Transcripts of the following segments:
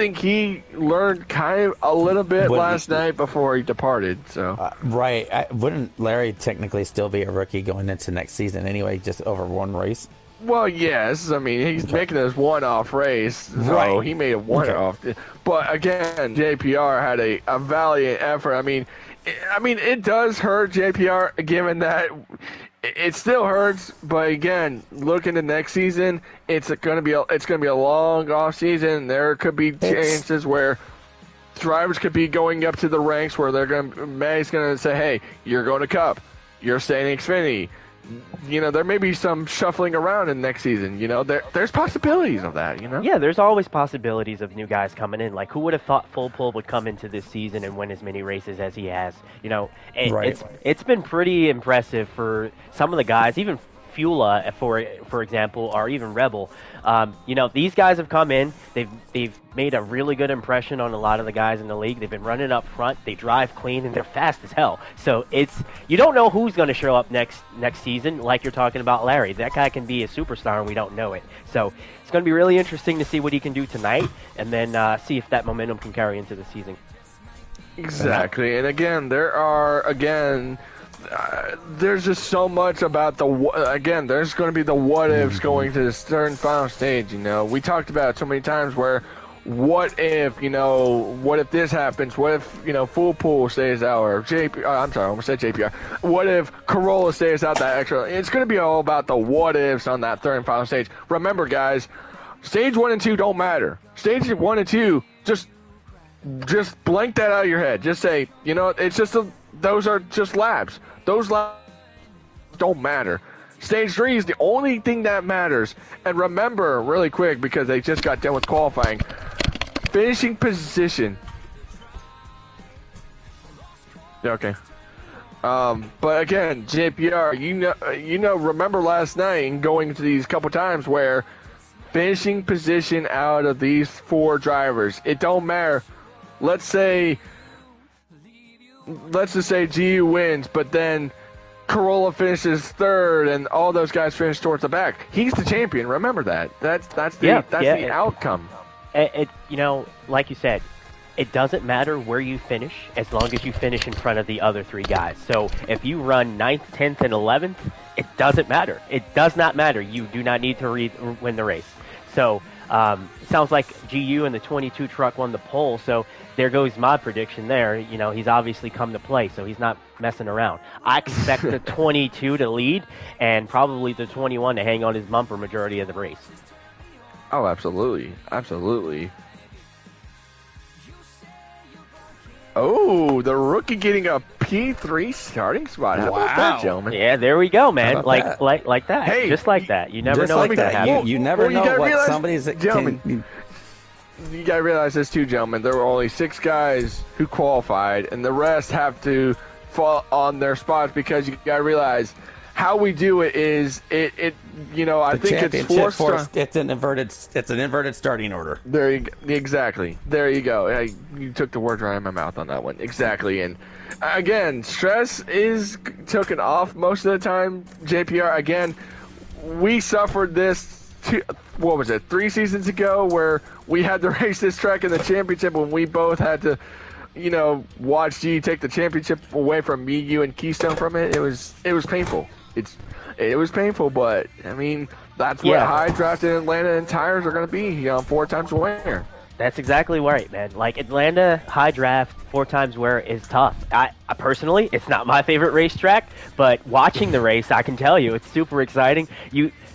think he learned kind of a little bit last night before he departed. So right, wouldn't Larry technically still be a rookie going into next season anyway, just over one race? Well, yes. I mean, he's making this one-off race, so right. He made a one-off. Okay. But again, JPR had a valiant effort. I mean, it does hurt JPR, given that it still hurts. But again, looking to next season, it's gonna be a long off season. There could be chances where drivers could be going up to the ranks where Mag's gonna say, "Hey, you're going to Cup, you're staying in Xfinity." You know, there may be some shuffling around in next season. You know, there's possibilities of that, you know? Yeah, there's always possibilities of new guys coming in. Like, who would have thought Full Pull would come into this season and win as many races as he has? You know, it's been pretty impressive for some of the guys, even Fula, for example, or even Rebel. You know, these guys have come in. They've made a really good impression on a lot of the guys in the league. They've been running up front. They drive clean, and they're fast as hell. So you don't know who's going to show up next season, like you're talking about Larry. That guy can be a superstar, and we don't know it. So it's going to be really interesting to see what he can do tonight, and then see if that momentum can carry into the season. Exactly. And again, there's just so much about there's going to be the what ifs going to the certain final stage. You know, we talked about it so many times where what if this happens? What if, Full Pool stays out, or I'm sorry, I almost said JPR. What if Corolla stays out that extra? It's going to be all about the what ifs on that third and final stage. Remember, guys, stage 1 and 2 don't matter. Stage 1 and 2, just blank that out of your head. Just say, it's just those are just laps. Those laps don't matter. Stage 3 is the only thing that matters. And remember, really quick, because they just got done with qualifying, finishing position. Okay. But again, JPR, remember last night and going to these couple times where finishing position out of these 4 drivers, it don't matter. Let's just say GU wins, but then Corolla finishes 3rd, and all those guys finish towards the back. He's the champion. Remember that. That's the outcome. Like you said, it doesn't matter where you finish as long as you finish in front of the other 3 guys. So if you run 9th, 10th, and 11th, it doesn't matter. It does not matter. You do not need to win the race. So it sounds like GU and the 22 truck won the pole, so there goes my prediction there. He's obviously come to play, so he's not messing around. I expect the 22 to lead and probably the 21 to hang on his bumper majority of the race. Oh, absolutely. Absolutely. Oh, the rookie getting a P3 starting spot. How about that, gentlemen? Yeah, there we go, man. Like that. Hey, just like that. You never know what's going to happen. You never know what somebody's... Gentlemen, you got to realize this too, gentlemen. There were only 6 guys who qualified, and the rest have to fall on their spots, because you got to realize how we do it is I think it's forced. It's an inverted starting order. Exactly. There you go. You took the words right out of my mouth on that one. Exactly. And again, stress is taken off most of the time. JPR, again, we suffered this. 3 seasons ago, where we had to race this track in the championship when we both had to, watch G take the championship away from me, you, and Keystone from it. It was painful. It was painful, but I mean, that's what high draft in Atlanta and tires are going to be. 4 times a winner. That's exactly right, man. Like, Atlanta high draft 4 times wear is tough. I personally, it's not my favorite racetrack, but watching the race, I can tell you, it's super exciting.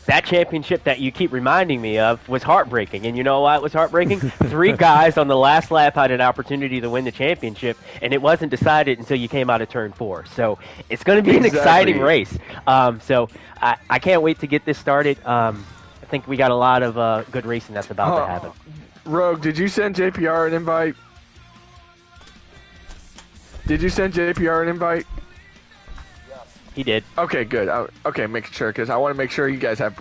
That championship that you keep reminding me of was heartbreaking. And you know why it was heartbreaking? 3 guys on the last lap had an opportunity to win the championship, and it wasn't decided until you came out of turn 4. So it's going to be an exciting race. So I can't wait to get this started. I think we got a lot of good racing that's about to happen. Rogue, did you send JPR an invite? He did. Okay, good. Okay, making sure, because I want to make sure you guys have,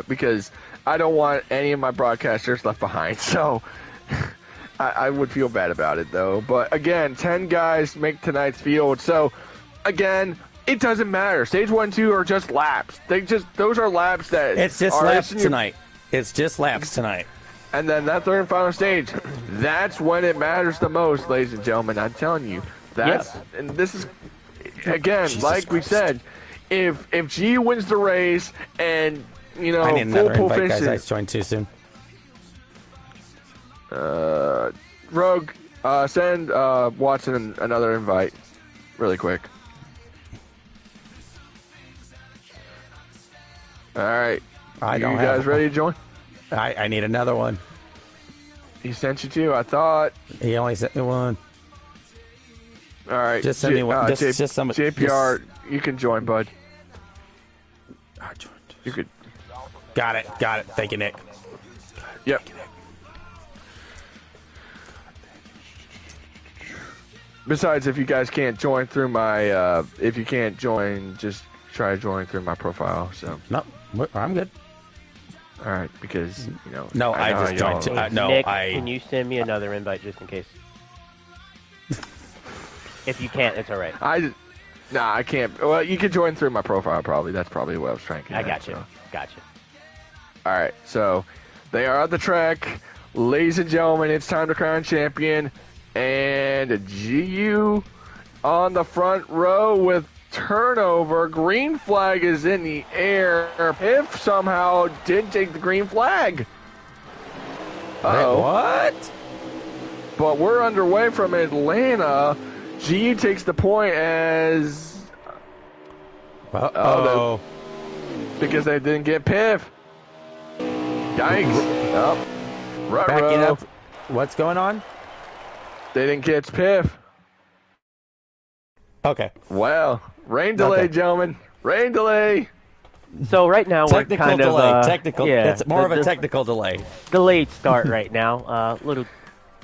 because I don't want any of my broadcasters left behind. So I would feel bad about it, though. But again, 10 guys make tonight's field. So again, it doesn't matter. Stage 1, 2 are just laps. Those are laps that it's just laps tonight. It's just laps tonight. And then that third and final stage, that's when it matters the most, ladies and gentlemen. I'm telling you. And this is, again, Jesus like we Christ. said, if G wins the race and, you know, I need full another pool invite, guys. I finishes. joined too soon. Rogue, send Watson another invite really quick. All right. I You don't guys have ready to join? I need another one. He sent you two, I thought. He only sent me one. All right. Just send me one. Just somebody. JPR, you can join, bud. I joined. You could. Got it. Thank you, Nick. Yep. Besides, if you guys can't join through my, if you can't join, just try to join through my profile. So. No, I'm good. All right, because you know. No, I just joined. Nick, can you send me another invite just in case? If you can't, it's all right. I can't. Well, you can join through my profile probably. That's probably what I was trying to get I at, got you. so. Gotcha. All right, so they are at the track. Ladies and gentlemen, it's time to crown champion. And GU on the front row with turnover. Green flag is in the air. Piff somehow did take the green flag. Uh-oh. What? But we're underway from Atlanta. GU takes the point as... Uh-oh. Because they didn't get Piff. Yikes. Oh. Backing up. What's going on? They didn't catch Piff. Okay. Well, rain delay, gentlemen. Rain delay. So right now we're kind delay. of Technical. Yeah, it's more of a technical delay. Delayed start right now. Little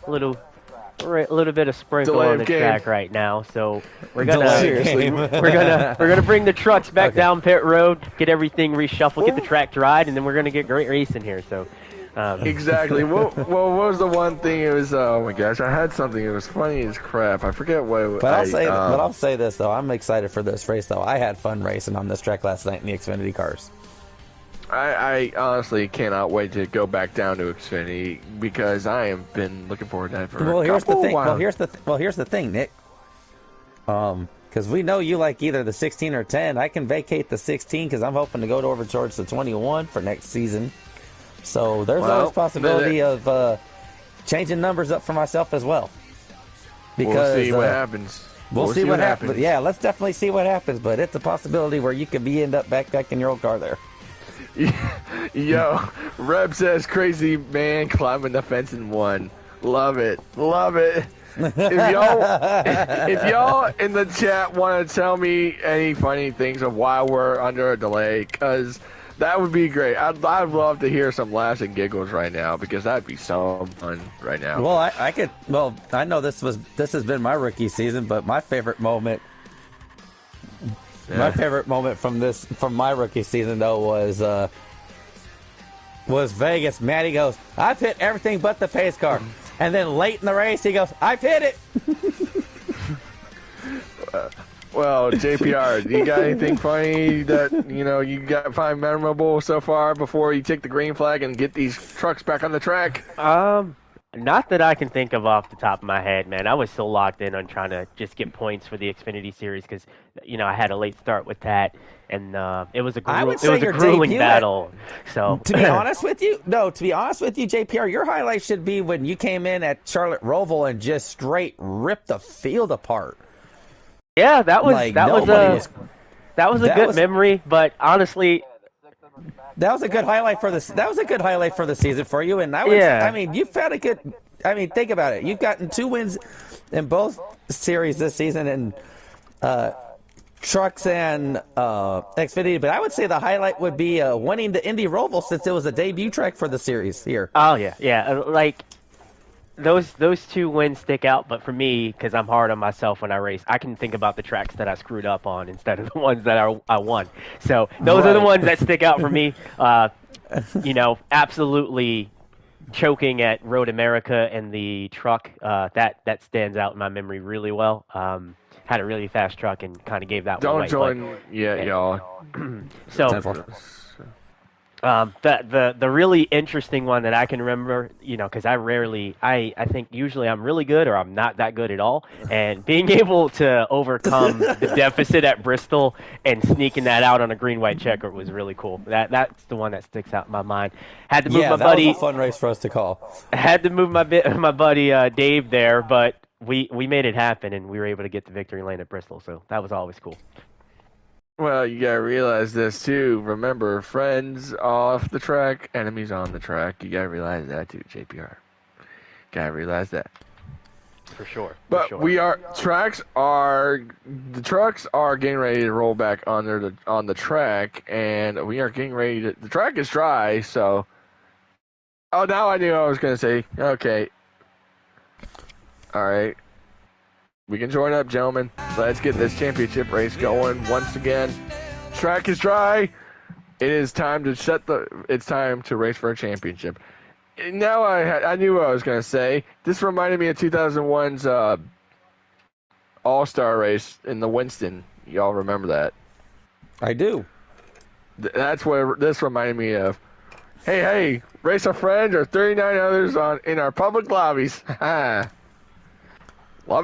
bit of sprinkle Delay on of the game. track right now. So we're gonna Seriously. we're gonna bring the trucks back down pit road, get everything reshuffled, get the track dried, and then we're gonna get great racing here. So. Exactly. Well, what was the one thing? It was, oh my gosh, I had something. It was funny as crap. I forget what. But I'll say this though. I'm excited for this race though. I had fun racing on this track last night in the Xfinity cars. I honestly cannot wait to go back down to Xfinity because I have been looking forward to that for Well, here's the thing. while. Well, here's the thing, Nick. Because we know you like either the 16 or 10. I can vacate the 16 because I'm hoping to go over towards the 21 for next season. So there's always possibility of changing numbers up for myself as well. Because we'll see what happens. We'll see what happens. Yeah, let's definitely see what happens. But it's a possibility where you could end up back in your old car there. Yo, Reb says crazy man climbing the fence in one. Love it. If y'all in the chat want to tell me any funny things of why we're under a delay, because that would be great. I'd love to hear some laughs and giggles right now because that'd be so fun right now. Well, I could. Well, I know this has been my rookie season, but my favorite moment. Yeah. My favorite moment from my rookie season though was Vegas. Matty goes, "I've hit everything but the pace car," and then late in the race he goes, "I've hit it." Well, JPR, do you got anything funny that you find memorable so far before you take the green flag and get these trucks back on the track? Not that I can think of off the top of my head, man. I was so locked in on trying to just get points for the Xfinity Series because, I had a late start with that, and it was a grueling battle. So to be honest with you, JPR, your highlight should be when you came in at Charlotte Roval and just straight ripped the field apart. Yeah, that was a good memory, but honestly. That was a good highlight for the season for you, and you've had a good. Think about it. You've gotten 2 wins in both series this season in trucks and Xfinity. But I would say the highlight would be winning the Indy Roval since it was a debut track for the series here. Oh yeah. Like those 2 wins stick out, but for me, because I'm hard on myself when I race, I can think about the tracks that I screwed up on instead of the ones that I won. So those are the ones that stick out for me. Absolutely choking at Road America and the truck, that stands out in my memory really well. Had a really fast truck and kind of gave that one away. Don't join yet, y'all. So The really interesting one that I can remember, because I think usually I'm really good or I'm not that good at all, and being able to overcome the deficit at Bristol and sneaking that out on a green-white checker was really cool. That's the one that sticks out in my mind. Had to move my that buddy. was a fun race for us to call. Had to move my buddy Dave there, but we made it happen and we were able to get the victory lane at Bristol, so that was always cool. Well, you gotta realize this too. Remember, friends off the track, enemies on the track. You gotta realize that too, JPR. Gotta realize that. For sure. But sure. the trucks are getting ready to roll back on the track, and we are getting ready to. The track is dry, so. Oh, now I knew what I was gonna say. Okay. All right. We can join up, gentlemen. Let's get this championship race going once again. Track is dry. It is time to It's time to race for a championship. Now I knew what I was gonna say. This reminded me of 2001's All-Star race in the Winston. Y'all remember that? I do. That's what this reminded me of. Hey, race our friends or 39 others in our public lobbies. Love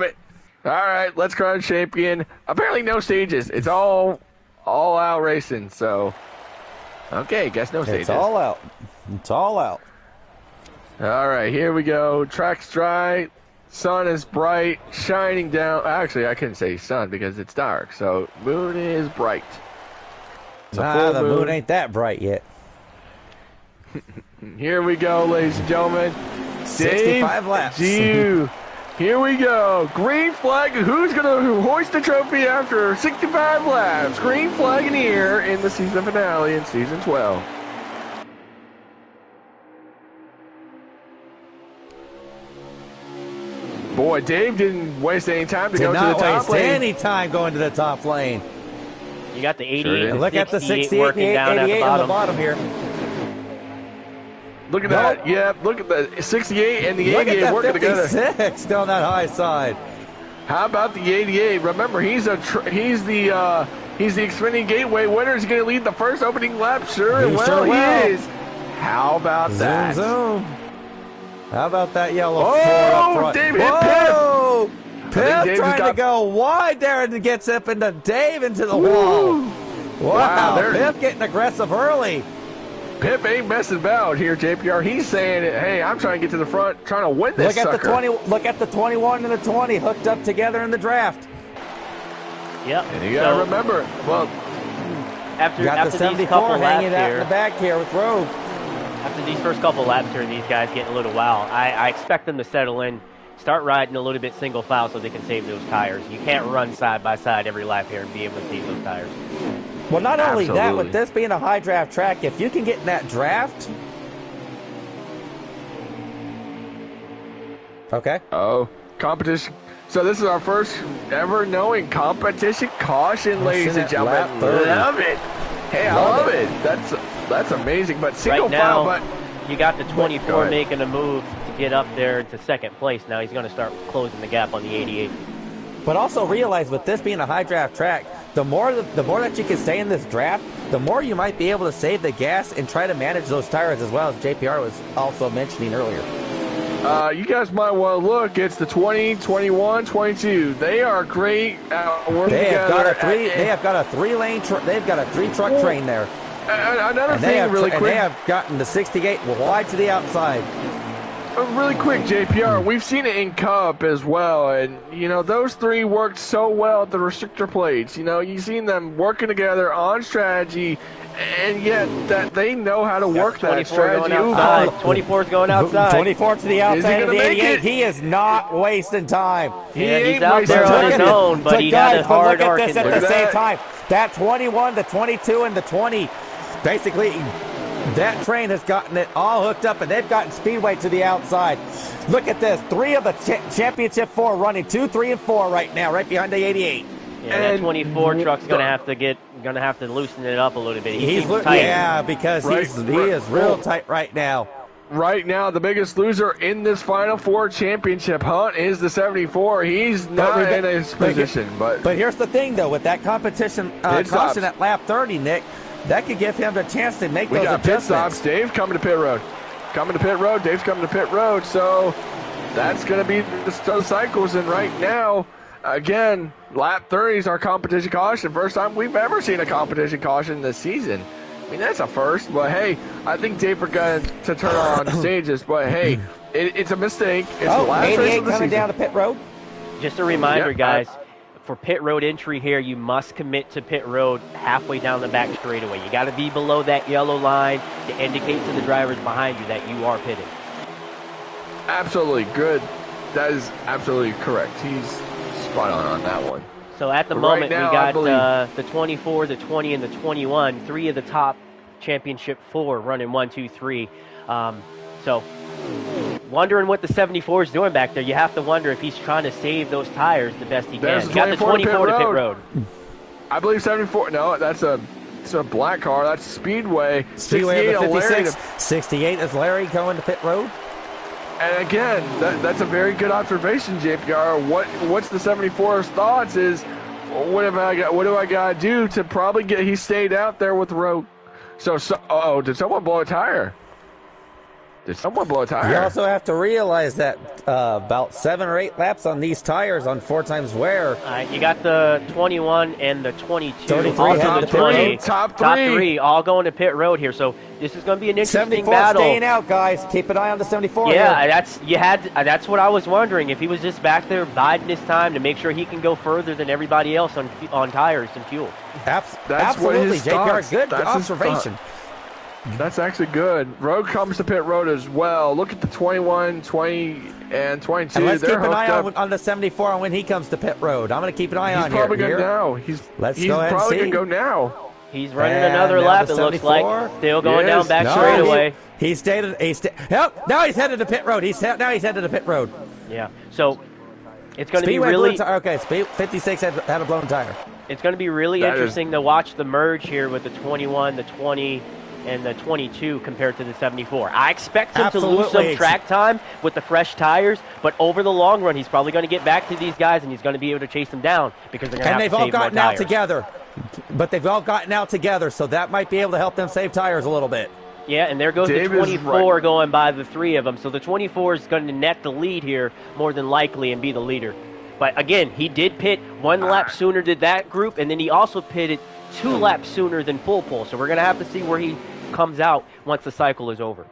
it. All right, let's crown champion. Apparently no stages. It's all out racing, so. Okay, guess no stages. It's all out. It's all out. All right, here we go. Track's dry. Sun is bright, shining down. Actually, I couldn't say sun because it's dark, so moon is bright. The moon ain't that bright yet. Here we go, ladies and gentlemen. 65 laps. Here we go. Green flag. Who's going to hoist the trophy after 65 laps? Green flag in the air in the season finale in season 12. Boy, Dave didn't waste any time to go to the top lane. Did not waste any time going to the top lane. You got the 88 and look at the 68 and 88 on the bottom here. Look at that. Yeah, look at the 68 and the 88 working together. Look at that 56 down that high side. How about the 88? Remember, he's the Xfinity Gateway winner. He's going to lead the first opening lap. Sure and well, he is. How about that? Zoom. How about that yellow Ford up front? Dave hit Pip. Pip trying to go wide there and gets up into Dave into the wall. Wow, Pip getting aggressive early. Pip ain't messing about here, JPR. He's saying, hey, I'm trying to get to the front, trying to win this sucker. Look at the 21 and the 20 hooked up together in the draft. Yep. And you got to remember, well, after the 74 hanging out in the back here with Rogue. After these first couple laps here, these guys getting a little wild. I expect them to settle in, start riding a little bit single file so they can save those tires. You can't run side by side every lap here and be able to save those tires. Well, not only that, with this being a high draft track, if you can get in that draft. Okay. Oh, competition. So this is our first ever knowing competition caution, ladies and gentlemen. Love it. Hey, I love it. That's amazing. But single file, but you got the 24 making a move to get up there to second place. Now he's going to start closing the gap on the 88. But also realize, with this being a high draft track, the more that you can stay in this draft, the more you might be able to save the gas and try to manage those tires, as well as JPR was also mentioning earlier. You guys might want to look. It's the 20, 21, 22. They are great at working together. They have got a three-lane. They've got a three-truck train there. Another thing, really quick. And they have gotten the 68 wide to the outside. Really quick, JPR, we've seen it in Cup as well, and, those three worked so well at the restrictor plates. You've seen them working together on strategy, and yet that they know how to work that strategy. 24's going outside. 24 to the outside of the 88. He is not wasting time. He's out there on his own, but he had a hard arc. Look at this at the same time. That 21, the 22, and the 20, basically... That train has gotten it all hooked up, and they've gotten speedway to the outside. Look at this. 3 of the championship 4 running, 2, 3, and 4 right now, right behind the 88. Yeah, and that 24 truck's gonna have to loosen it up a little bit. He's tight. Yeah, because he is real tight right now. Right now, the biggest loser in this Final Four championship hunt is the 74. He's not in his position. But here's the thing, though, with that competition caution at lap 30, Nick. that could give him the chance to make We those got pit adjustments. stops. Dave coming to pit road. Coming to pit road. Dave's coming to pit road. So that's going to be the cycles. And right now, again, lap 30 is our competition caution. First time we've ever seen a competition caution this season. I mean, that's a first. But, hey, I think Dave forgot to turn on stages. But, hey, it's a mistake. It's the last race 88 of the coming season. down to pit road. Just a reminder, Yep, guys, for pit road entry here, you must commit to pit road halfway down the back straightaway. You got to be below that yellow line to indicate to the drivers behind you that you are pitting. Absolutely good. That is absolutely correct. He's spot on that one. So at the Right moment, now, we I got the 24, the 20, and the 21. 3 of the top championship 4 running 1, 2, 3. So wondering what the 74 is doing back there. You have to wonder if he's trying to save those tires the best he There's can. the Got the 24 to pit road. I believe 74. No, it's a black car. That's Speedway. Speedway of the 68 56. 68 is Larry going to pit road. And again, that's a very good observation, JPR. What's the 74's thoughts is, what do I got to do to probably get? He stayed out there with Rogue. So did someone blow a tire? Did someone blow a tire? You also have to realize that about 7 or 8 laps on these tires on 4 times wear. All right, you got the 21 and the 22. 33 Also top the three. 20. Top Top three. 3 all going to pit road here. So this is going to be an interesting 74 battle. staying out, guys. Keep an eye on the 74. Yeah, here. that's what I was wondering. If he was just back there biding his time to make sure he can go further than everybody else on tires and fuel. That's Absolutely, what his JPR. thoughts. Good That's his observation. That's actually good. Rogue comes to pit road as well. Look at the 21, 20, and 22. And let's They're keep an eye hooked up. on the 74 on when he comes to pit road. I'm going to keep an eye on He's probably here. going now. He's Let's he's go ahead and probably see. going to go now. He's running And another now lap, the it looks 74. like. Still going Yes. down back No, straightaway. He stayed. Now he's headed to pit road. Now he's headed to pit road. Yeah. So it's going to be Speedway really blew a tire. Okay, 56 had a blown tire. it's going to be really That interesting to watch the merge here with the 21, the 20, and the 22 compared to the 74. I expect him to lose Absolutely. some track time with the fresh tires, but over the long run, he's probably going to get back to these guys and he's going to be able to chase them down because they're going to And have they've to all save more gotten out tires. together. But they've all gotten out together, so that might be able to help them save tires a little bit. Yeah, and there goes Dave the is 24 right. going by the 3 of them. So the 24 is going to net the lead here more than likely and be the leader. But again, he did pit 1 lap sooner than that group, and then he also pitted 2 laps sooner than full pull. So we're going to have to see where he comes out once the cycle is over.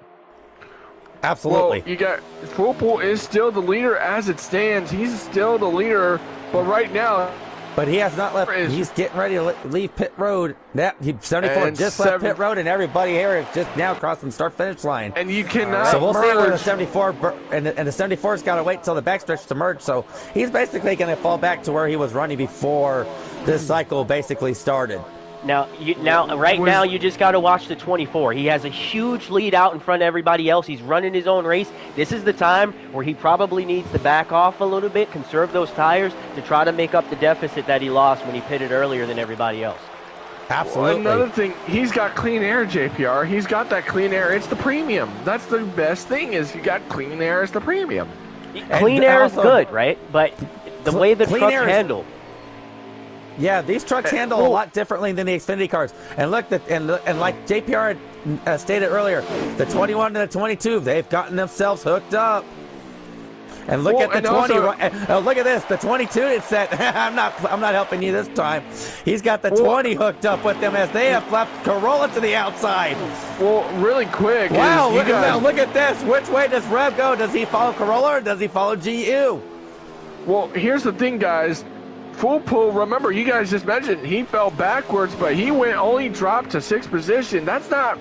Absolutely. Well, you got Fullpool is still the leader as it stands. He's still the leader, but right now, But he has not left. He's getting ready to leave pit road. 74 And just left pit road, and everybody here is just now crossing the start-finish line. and you cannot So we'll see where the merge. 74 and the 74's got to wait until the backstretch to merge. So he's basically going to fall back to where he was running before this cycle basically started. Now, you just got to watch the 24. He has a huge lead out in front of everybody else. He's running his own race. This is the time where he probably needs to back off a little bit, conserve those tires to try to make up the deficit that he lost when he pitted earlier than everybody else. Absolutely. Another thing, he's got clean air, JPR. He's got that clean air. It's the premium. That's the best thing is you got clean air as the premium. Clean air is good, right? But the way the clean trucks air is- handle. Yeah, these trucks handle a lot differently than the Xfinity cars. And look, and like JPR had stated earlier, the 21 and the 22, they've gotten themselves hooked up. And look at the 20. Look at this. The 22. It said, "I'm not helping you this time." He's got the 20 hooked up with them as they have left Corolla to the outside. Well, really quick. Wow! is you guys, Look at this. Which way does Rev go? Does he follow Corolla or does he follow GU? Well, here's the thing, guys. Full pull, remember, you guys just mentioned he fell backwards, but he only dropped to 6th position. That's not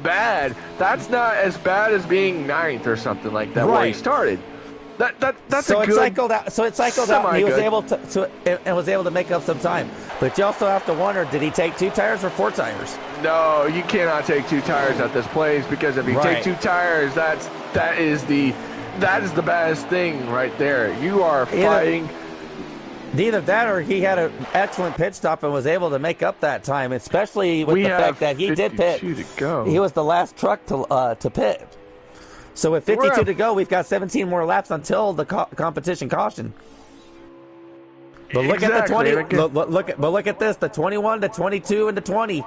bad. That's not as bad as being 9th or something like that where he Right. started. That's So a it good. cycled out. So it cycled out. And he was Semi-good. able to make up some time. But you also have to wonder: did he take 2 tires or 4 tires? No, you cannot take 2 tires at this place because if you Right. take 2 tires, that is the best thing right there. You are fighting. Neither that or he had an excellent pit stop and was able to make up that time, especially with We the have fact that he did pit. 52 to go. He was the last truck to pit. So with 52 to go, we've got 17 more laps until the competition caution. But look at the Exactly, 20. and again- Look at this: the 21, the 22, and the 20.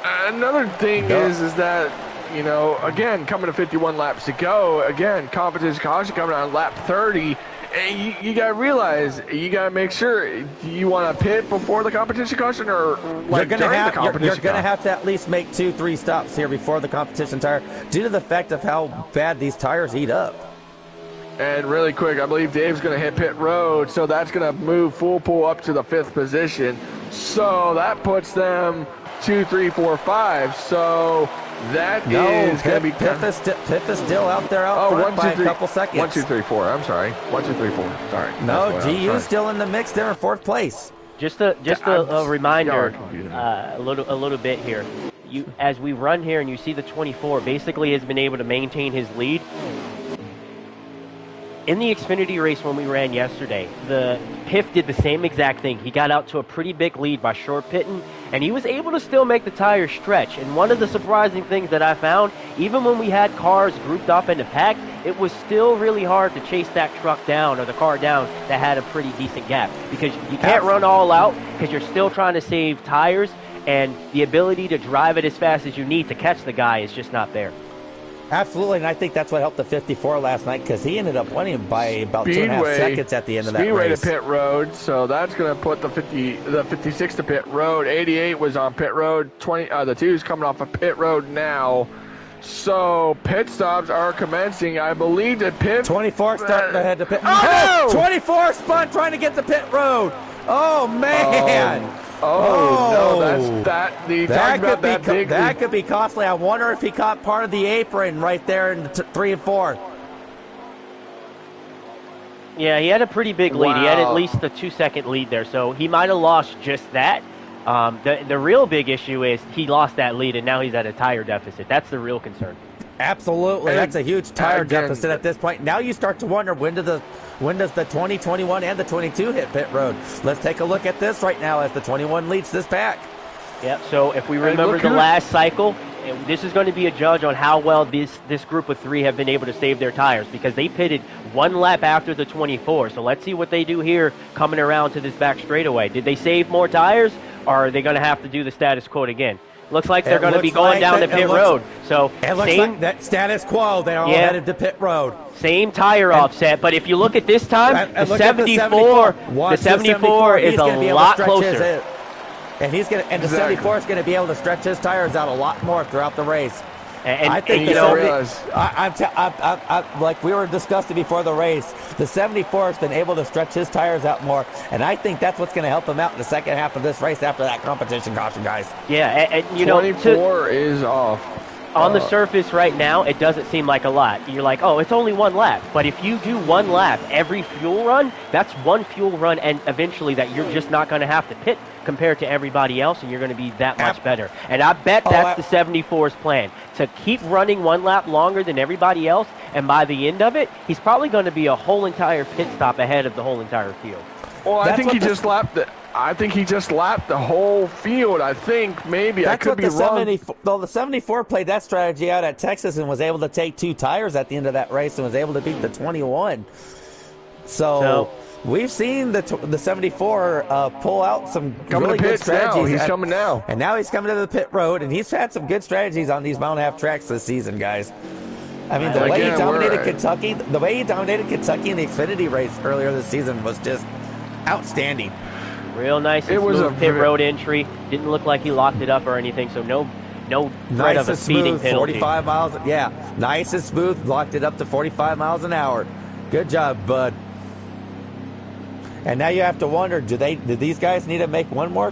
Another thing is that, you know, again, coming to 51 laps to go, again, competition caution coming on lap 30, and you got to realize, you got to make sure, do you want to pit before the competition caution or like during the competition? You're going to have to at least make 2-3 stops here before the competition tire due to the fact of how bad these tires heat up. And really quick, I believe Dave's going to hit pit road, so that's going to move Full Pool up to the 5th position. So that puts them 2, 3, 4, 5. So that is going to be... Piff is still out there front by a couple seconds. 1, 2, 3, 4. I'm sorry. 1, 2, 3, 4. Sorry. No, GU's still in the mix. They're in 4th place. Just a reminder, a little bit here. As we run here and you see the 24 basically has been able to maintain his lead. In the Xfinity race when we ran yesterday, the Piff did the same exact thing. He got out to a pretty big lead by short pitting, and he was able to still make the tires stretch. And one of the surprising things that I found, even when we had cars grouped up in the pack, it was still really hard to chase that truck down or the car down that had a pretty decent gap. Because you can't run all out because you're still trying to save tires, and the ability to drive it as fast as you need to catch the guy is just not there. Absolutely, and I think that's what helped the 54 last night because he ended up winning by about 2.5 seconds at the end of that race. Speedway to pit road, so that's going to put the 56 to pit road. 88 was on pit road. The 2's coming off of pit road now. So pit stops are commencing. I believe that pit 24 starting to head to pit. Oh! 24 spun trying to get to pit road. Oh man. No, That could be costly. I wonder if he caught part of the apron right there in 3 and 4. Yeah, he had a pretty big lead. He had at least a 2-second lead there, so he might have lost just that. The real big issue is he lost that lead, and now he's at a tire deficit. That's the real concern. Absolutely, that's a huge tire deficit at this point. Now you start to wonder when does the 2021 and the 22 hit pit road. Let's take a look at this right now as the 21 leads this pack. Yep, so if we remember the last cycle, this is going to be a judge on how well this group of 3 have been able to save their tires because they pitted 1 lap after the 24. So let's see what they do here coming around to this back straightaway. Did they save more tires, or are they going to have to do the status quo again? Looks like they're going to be going down to pit road. So it looks like that status quo. They're all headed to pit road. Same tire offset, but if you look at this time, the 74 is a lot closer. And the 74 is going to be able to stretch his tires out a lot more throughout the race. And I think like we were discussing before the race, the 74 has been able to stretch his tires out more, and I think that's what's going to help him out in the second half of this race after that competition caution, guys. Yeah, and 24 is off. On the surface right now, it doesn't seem like a lot. You're like, oh, it's only 1 lap. But if you do 1 lap every fuel run, that's 1 fuel run, and eventually that you're just not going to have to pit compared to everybody else, and you're going to be that much better. And I bet that's the 74's plan, to keep running 1 lap longer than everybody else, and by the end of it, he's probably going to be a whole entire pit stop ahead of the whole entire field. Well, I think he just lapped the whole field. I think maybe I could be wrong. The 74 played that strategy out at Texas and was able to take 2 tires at the end of that race and was able to beat the 21. So we've seen the 74 pull out some really good strategies. He's coming now. And now he's coming to the pit road, and he's had some good strategies on these mile-and-a-half tracks this season, guys. I mean, the way he dominated Kentucky in the Xfinity race earlier this season was just outstanding. Real nice and smooth pit road entry. Didn't look like he locked it up or anything, so no threat of a speeding penalty. 45 miles, nice and smooth. Locked it up to 45 miles an hour. Good job, bud. And now you have to wonder, do these guys need to make one more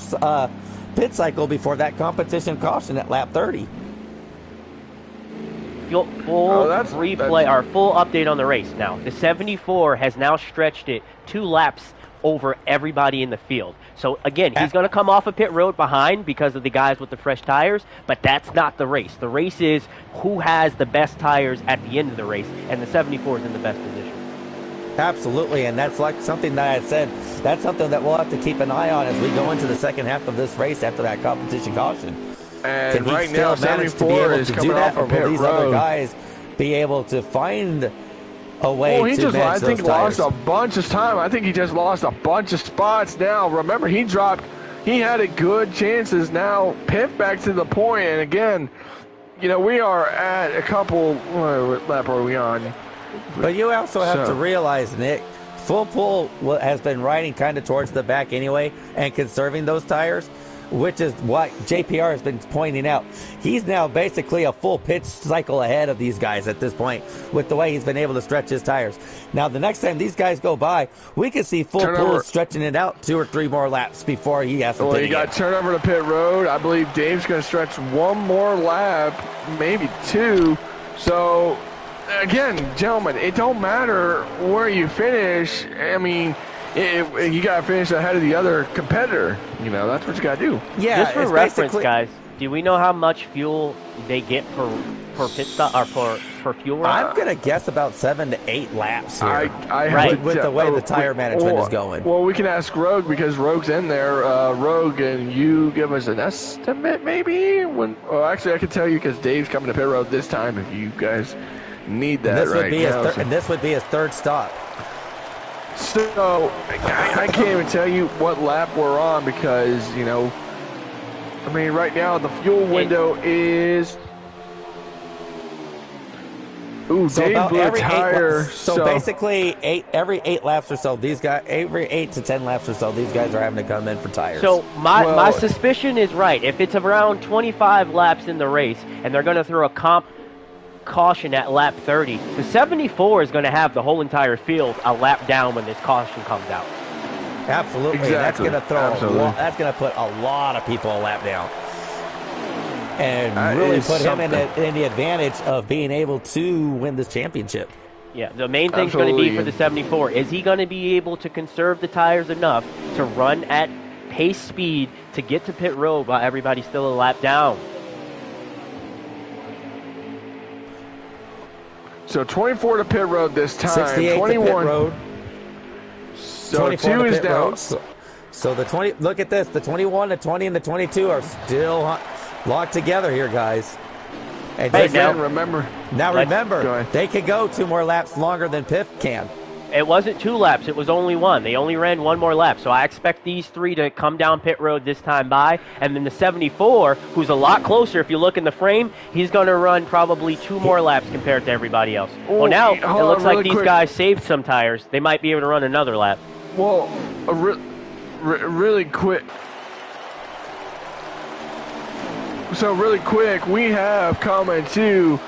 pit cycle before that competition caution at lap 30? Full update on the race now. The 74 has now stretched it 2 laps over everybody in the field. So again, he's going to come off a pit road behind because of the guys with the fresh tires, but that's not the race. The race is who has the best tires at the end of the race, and the 74 is in the best position. Absolutely, and that's like something that I said, that's something that we'll have to keep an eye on as we go into the second half of this race after that competition caution. And right now, 74 is coming off a pit road. Will these other guys be able to find a way to match those tires? Lost a bunch of time. I think he just lost a bunch of spots now. Remember, he dropped he had a good chances. Now, Piff back to the point, and again, you know, we are at a couple, what lap are we on? But you also have to realize, Nick, Full Pull has been riding kind of towards the back anyway and conserving those tires, which is what JPR has been pointing out. He's now basically a full pitch cycle ahead of these guys at this point with the way he's been able to stretch his tires. Now, the next time these guys go by, we can see Full Pull stretching it out 2 or 3 more laps before he has to Well, you got turnover to pit road. I believe Dave's going to stretch 1 more lap, maybe 2. So, again, gentlemen, it don't matter where you finish. I mean, you got to finish ahead of the other competitor. You know, that's what you got to do. Yeah, just for reference, guys, do we know how much fuel they get per pit stop or per fuel run? I'm going to guess about 7 to 8 laps here. Right. With the way the tire management is going. Well, we can ask Rogue because Rogue's in there. Rogue, and you give us an estimate maybe? Well, actually, I can tell you because Dave's coming to pit road this time if you guys need that And this would be his 3rd stop. So, I can't even tell you what lap we're on because, you know, I mean, right now the fuel window is... Ooh, so Dave blew a tire. So basically, every 8 laps or so, these guys, every 8 to 10 laps or so, these guys are having to come in for tires. So my suspicion is right. If it's around 25 laps in the race and they're going to throw a caution at lap 30, the 74 is going to have the whole entire field a lap down when this caution comes out. Absolutely. Exactly. That's going to put a lot of people a lap down. And really put him in the advantage of being able to win this championship. Yeah, the main thing's going to be for the 74. Is he going to be able to conserve the tires enough to run at pace speed to get to pit road while everybody's still a lap down? So 24 to pit road this time. 68 21 to pit road. So 2 is down. So the 20. Look at this. The 21, the 20, and the 22 are still locked together here, guys. And remember, they can go 2 more laps longer than Piff can. It wasn't 2 laps. It was only 1. They only ran 1 more lap. So I expect these 3 to come down pit road this time by. And then the 74, who's a lot closer, if you look in the frame, he's going to run probably 2 more laps compared to everybody else. Well, now it looks like these guys saved some tires. They might be able to run another lap. Well, really quick. So really quick, we have coming to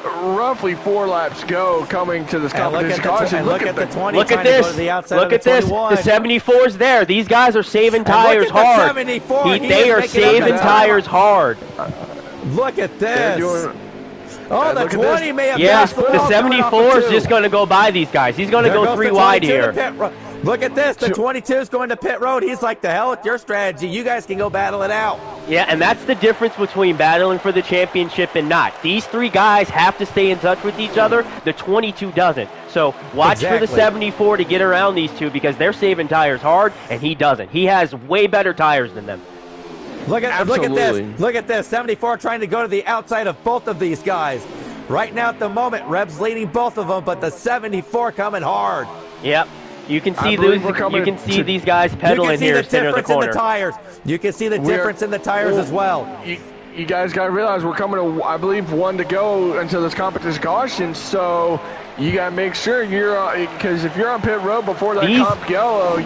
roughly 4 laps go coming to this competition. Look at the 20. Look at this. Look at this. The 74's there. These guys are saving tires hard. They are saving tires hard. Look at this. The 20 may have passed. The 74 is just going to go by these guys. He's going to go 3 wide here. Look at this. The 22 is going to pit road. He's like, the hell with your strategy. You guys can go battle it out. Yeah, and that's the difference between battling for the championship and not. These 3 guys have to stay in touch with each other. The 22 doesn't. So watch for the 74 to get around these 2 because they're saving tires hard, and he doesn't. He has way better tires than them. Look at this. Look at this. 74 trying to go to the outside of both of these guys. Right now at the moment, Reb's leading both of them, but the 74 coming hard. Yep. You can see these guys pedaling here, center of the corner. You can see the difference in the tires as well. You guys got to realize we're coming to, I believe, 1 to go until this competition caution. So you got to make sure you're, because if you're on pit road before that comp yellow,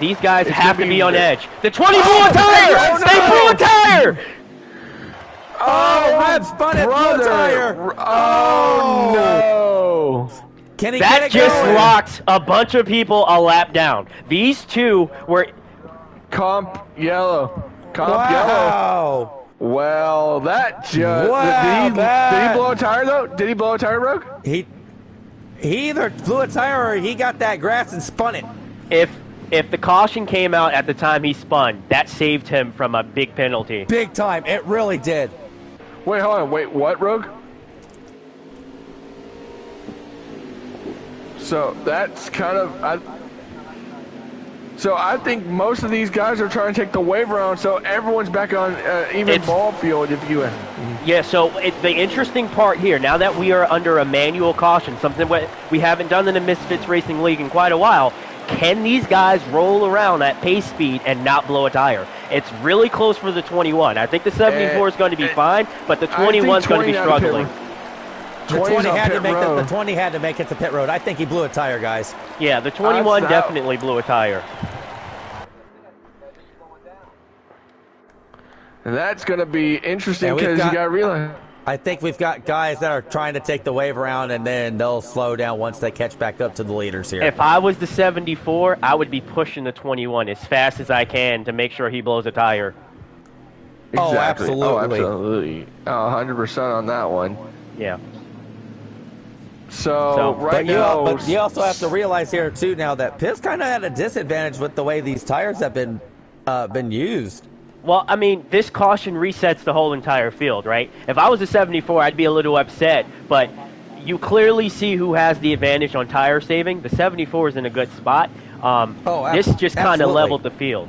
these guys have to be on edge. The 20 blew a tire. They blew a tire. Red spun it, blew a tire. Oh no. That just locked a bunch of people a lap down. These 2 were... Comp yellow. Well, that just... Did he blow a tire, though? Did he blow a tire, Rogue? He either blew a tire or he got that grass and spun it. If the caution came out at the time he spun, that saved him from a big penalty. Big time. It really did. Wait, hold on. Wait, what, Rogue? So that's kind of... So I think most of these guys are trying to take the wave around, so everyone's back on even ball field. If you... Yeah. So the interesting part here, now that we are under a manual caution, something we haven't done in the Misfits Racing League in quite a while, can these guys roll around at pace speed and not blow a tire? It's really close for the 21. I think the 74 is going to be fine, but the 21 is going to be struggling. The 20 had to make it to pit road. I think he blew a tire, guys. Yeah, the 21 definitely blew a tire. And that's going to be interesting because you got to realize. I think we've got guys that are trying to take the wave around, and then they'll slow down once they catch back up to the leaders here. If I was the 74, I would be pushing the 21 as fast as I can to make sure he blows a tire. Exactly. Oh, absolutely. Oh, absolutely. 100% on that one. Yeah. So right now, but you also have to realize here too now that Pitt's kind of at a disadvantage with the way these tires have been used. Well, I mean, this caution resets the whole entire field, right? If I was a 74, I'd be a little upset, but you clearly see who has the advantage on tire saving. The 74 is in a good spot. This just kind of leveled the field.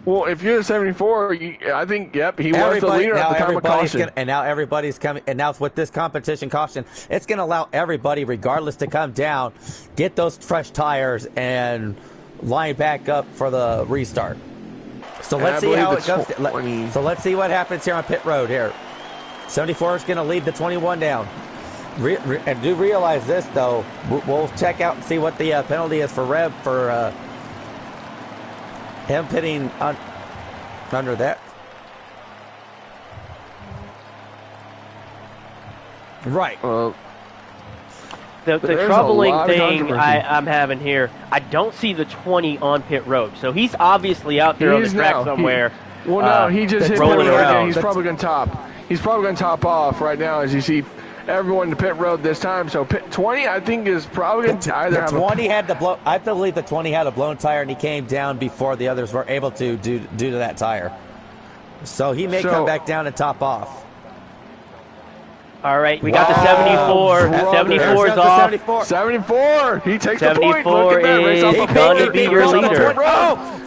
Well, if you're the 74, I think, yep, he was the leader at the time of caution. And now everybody's coming. And now with this competition caution, it's going to allow everybody, regardless, to come down, get those fresh tires, and line back up for the restart. So let's see how it goes. So let's see what happens here on pit road here. 74 is going to lead the 21 down. And do realize this, though. We'll check out and see what the penalty is for Reb for him pitting under that. Right. The troubling thing I'm having here, I don't see the 20 on pit road. So he's obviously out there on the track somewhere. He just hit rolling around. He's probably going to top. He's probably going to top off right now, as you see everyone in the pit road this time. So pit 20, I think, is probably going to either have 20 had to blow. I believe the 20 had a blown tire, and he came down before the others were able to due to that tire. So he may come back down and top off. All right, we got the 74. 74 is off. 74. He takes the point. 74 is going to be your leader.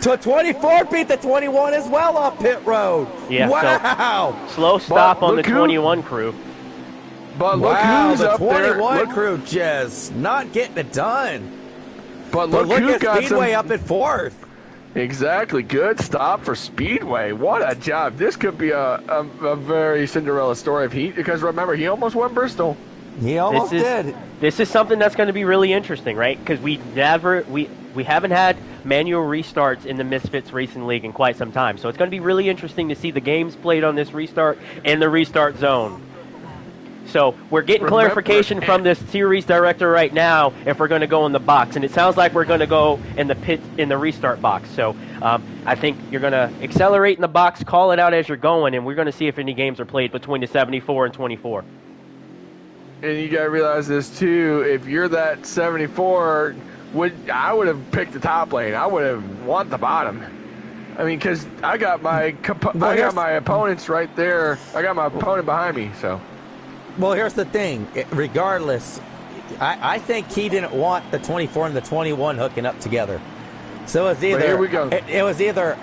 To 24 beat the 21 as well off pit road. Yeah. Wow. So slow stop on the 21 crew. But look who's the up there. 21 crew just not getting it done. But look who's got Speedway up at fourth. Exactly. Good stop for Speedway. What a job. This could be a very Cinderella story because remember, he almost won Bristol. He almost did. This is something that's going to be really interesting, right? Because we haven't had manual restarts in the Misfits Racing League in quite some time. So it's going to be really interesting to see the games played on this restart in the restart zone. So we're getting clarification from this series director right now if we're going to go in the box, and it sounds like we're going to go in the pit in the restart box. So I think you're going to accelerate in the box, call it out as you're going, and we're going to see if any games are played between the 74 and 24. And you got to realize this too. If you're that 74, I would have picked the top lane. I would have want the bottom. I mean, because I got my opponents right there. I got my opponent behind me, so. Well, here's the thing. Regardless, I think he didn't want the 24 and the 21 hooking up together. So it was either. Here we go. It was either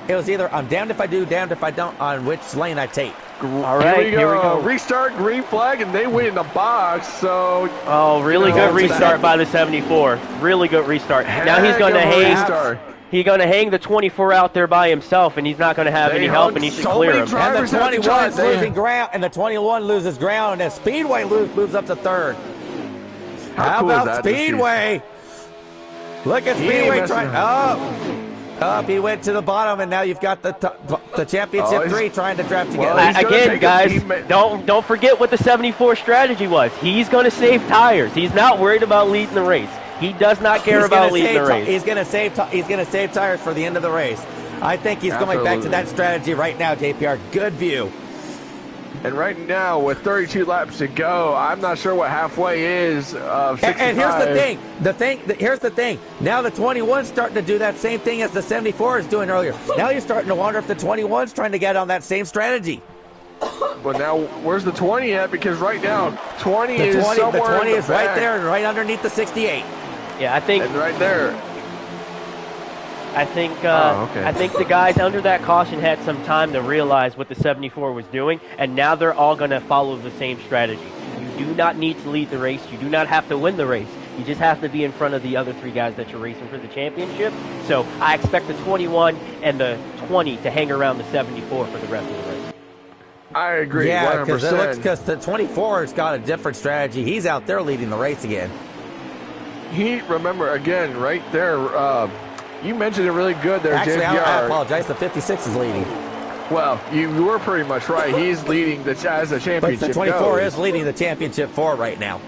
I'm damned if I do, damned if I don't on which lane I take. All right, here we go. Restart, green flag, and they win in the box. So. Oh, really good restart by the 74. Really good restart. Now he's going to hang. He's going to hang the 24 out there by himself, and he's not going to have any help, and he should clear him. And the 21 is losing ground, and the 21 loses ground, and Speedway moves up to third. How about Speedway? Look at Speedway trying. Up, he went to the bottom, and now you've got the championship 3 trying to draft together. Again, guys, don't forget what the 74 strategy was. He's going to save tires. He's not worried about leading the race. He does not care about leading the race. He's going to save tires for the end of the race. I think he's going back to that strategy right now, JPR. Good view. And right now, with 32 laps to go, I'm not sure what halfway is of 65. And here's here's the thing. Now the 21's starting to do that same thing as the 74 is doing earlier. Now you're starting to wonder if the 21's trying to get on that same strategy. But now, where's the 20 at? Because right now, 20 is somewhere the 20 is back. Right there, right underneath the 68. Yeah, I think. And right there. I think the guys under that caution had some time to realize what the 74 was doing, and now they're all going to follow the same strategy. You do not need to lead the race. You do not have to win the race. You just have to be in front of the other 3 guys that you're racing for the championship. So I expect the 21 and the 20 to hang around the 74 for the rest of the race. I agree. Yeah, 100%. because the 24's got a different strategy. He's out there leading the race again. Remember, again, right there, you mentioned it really good there, Actually, JPR. I apologize. The 56 is leading. Well, you were pretty much right. He's leading as the championship But the 24 goes. is leading the championship for right now.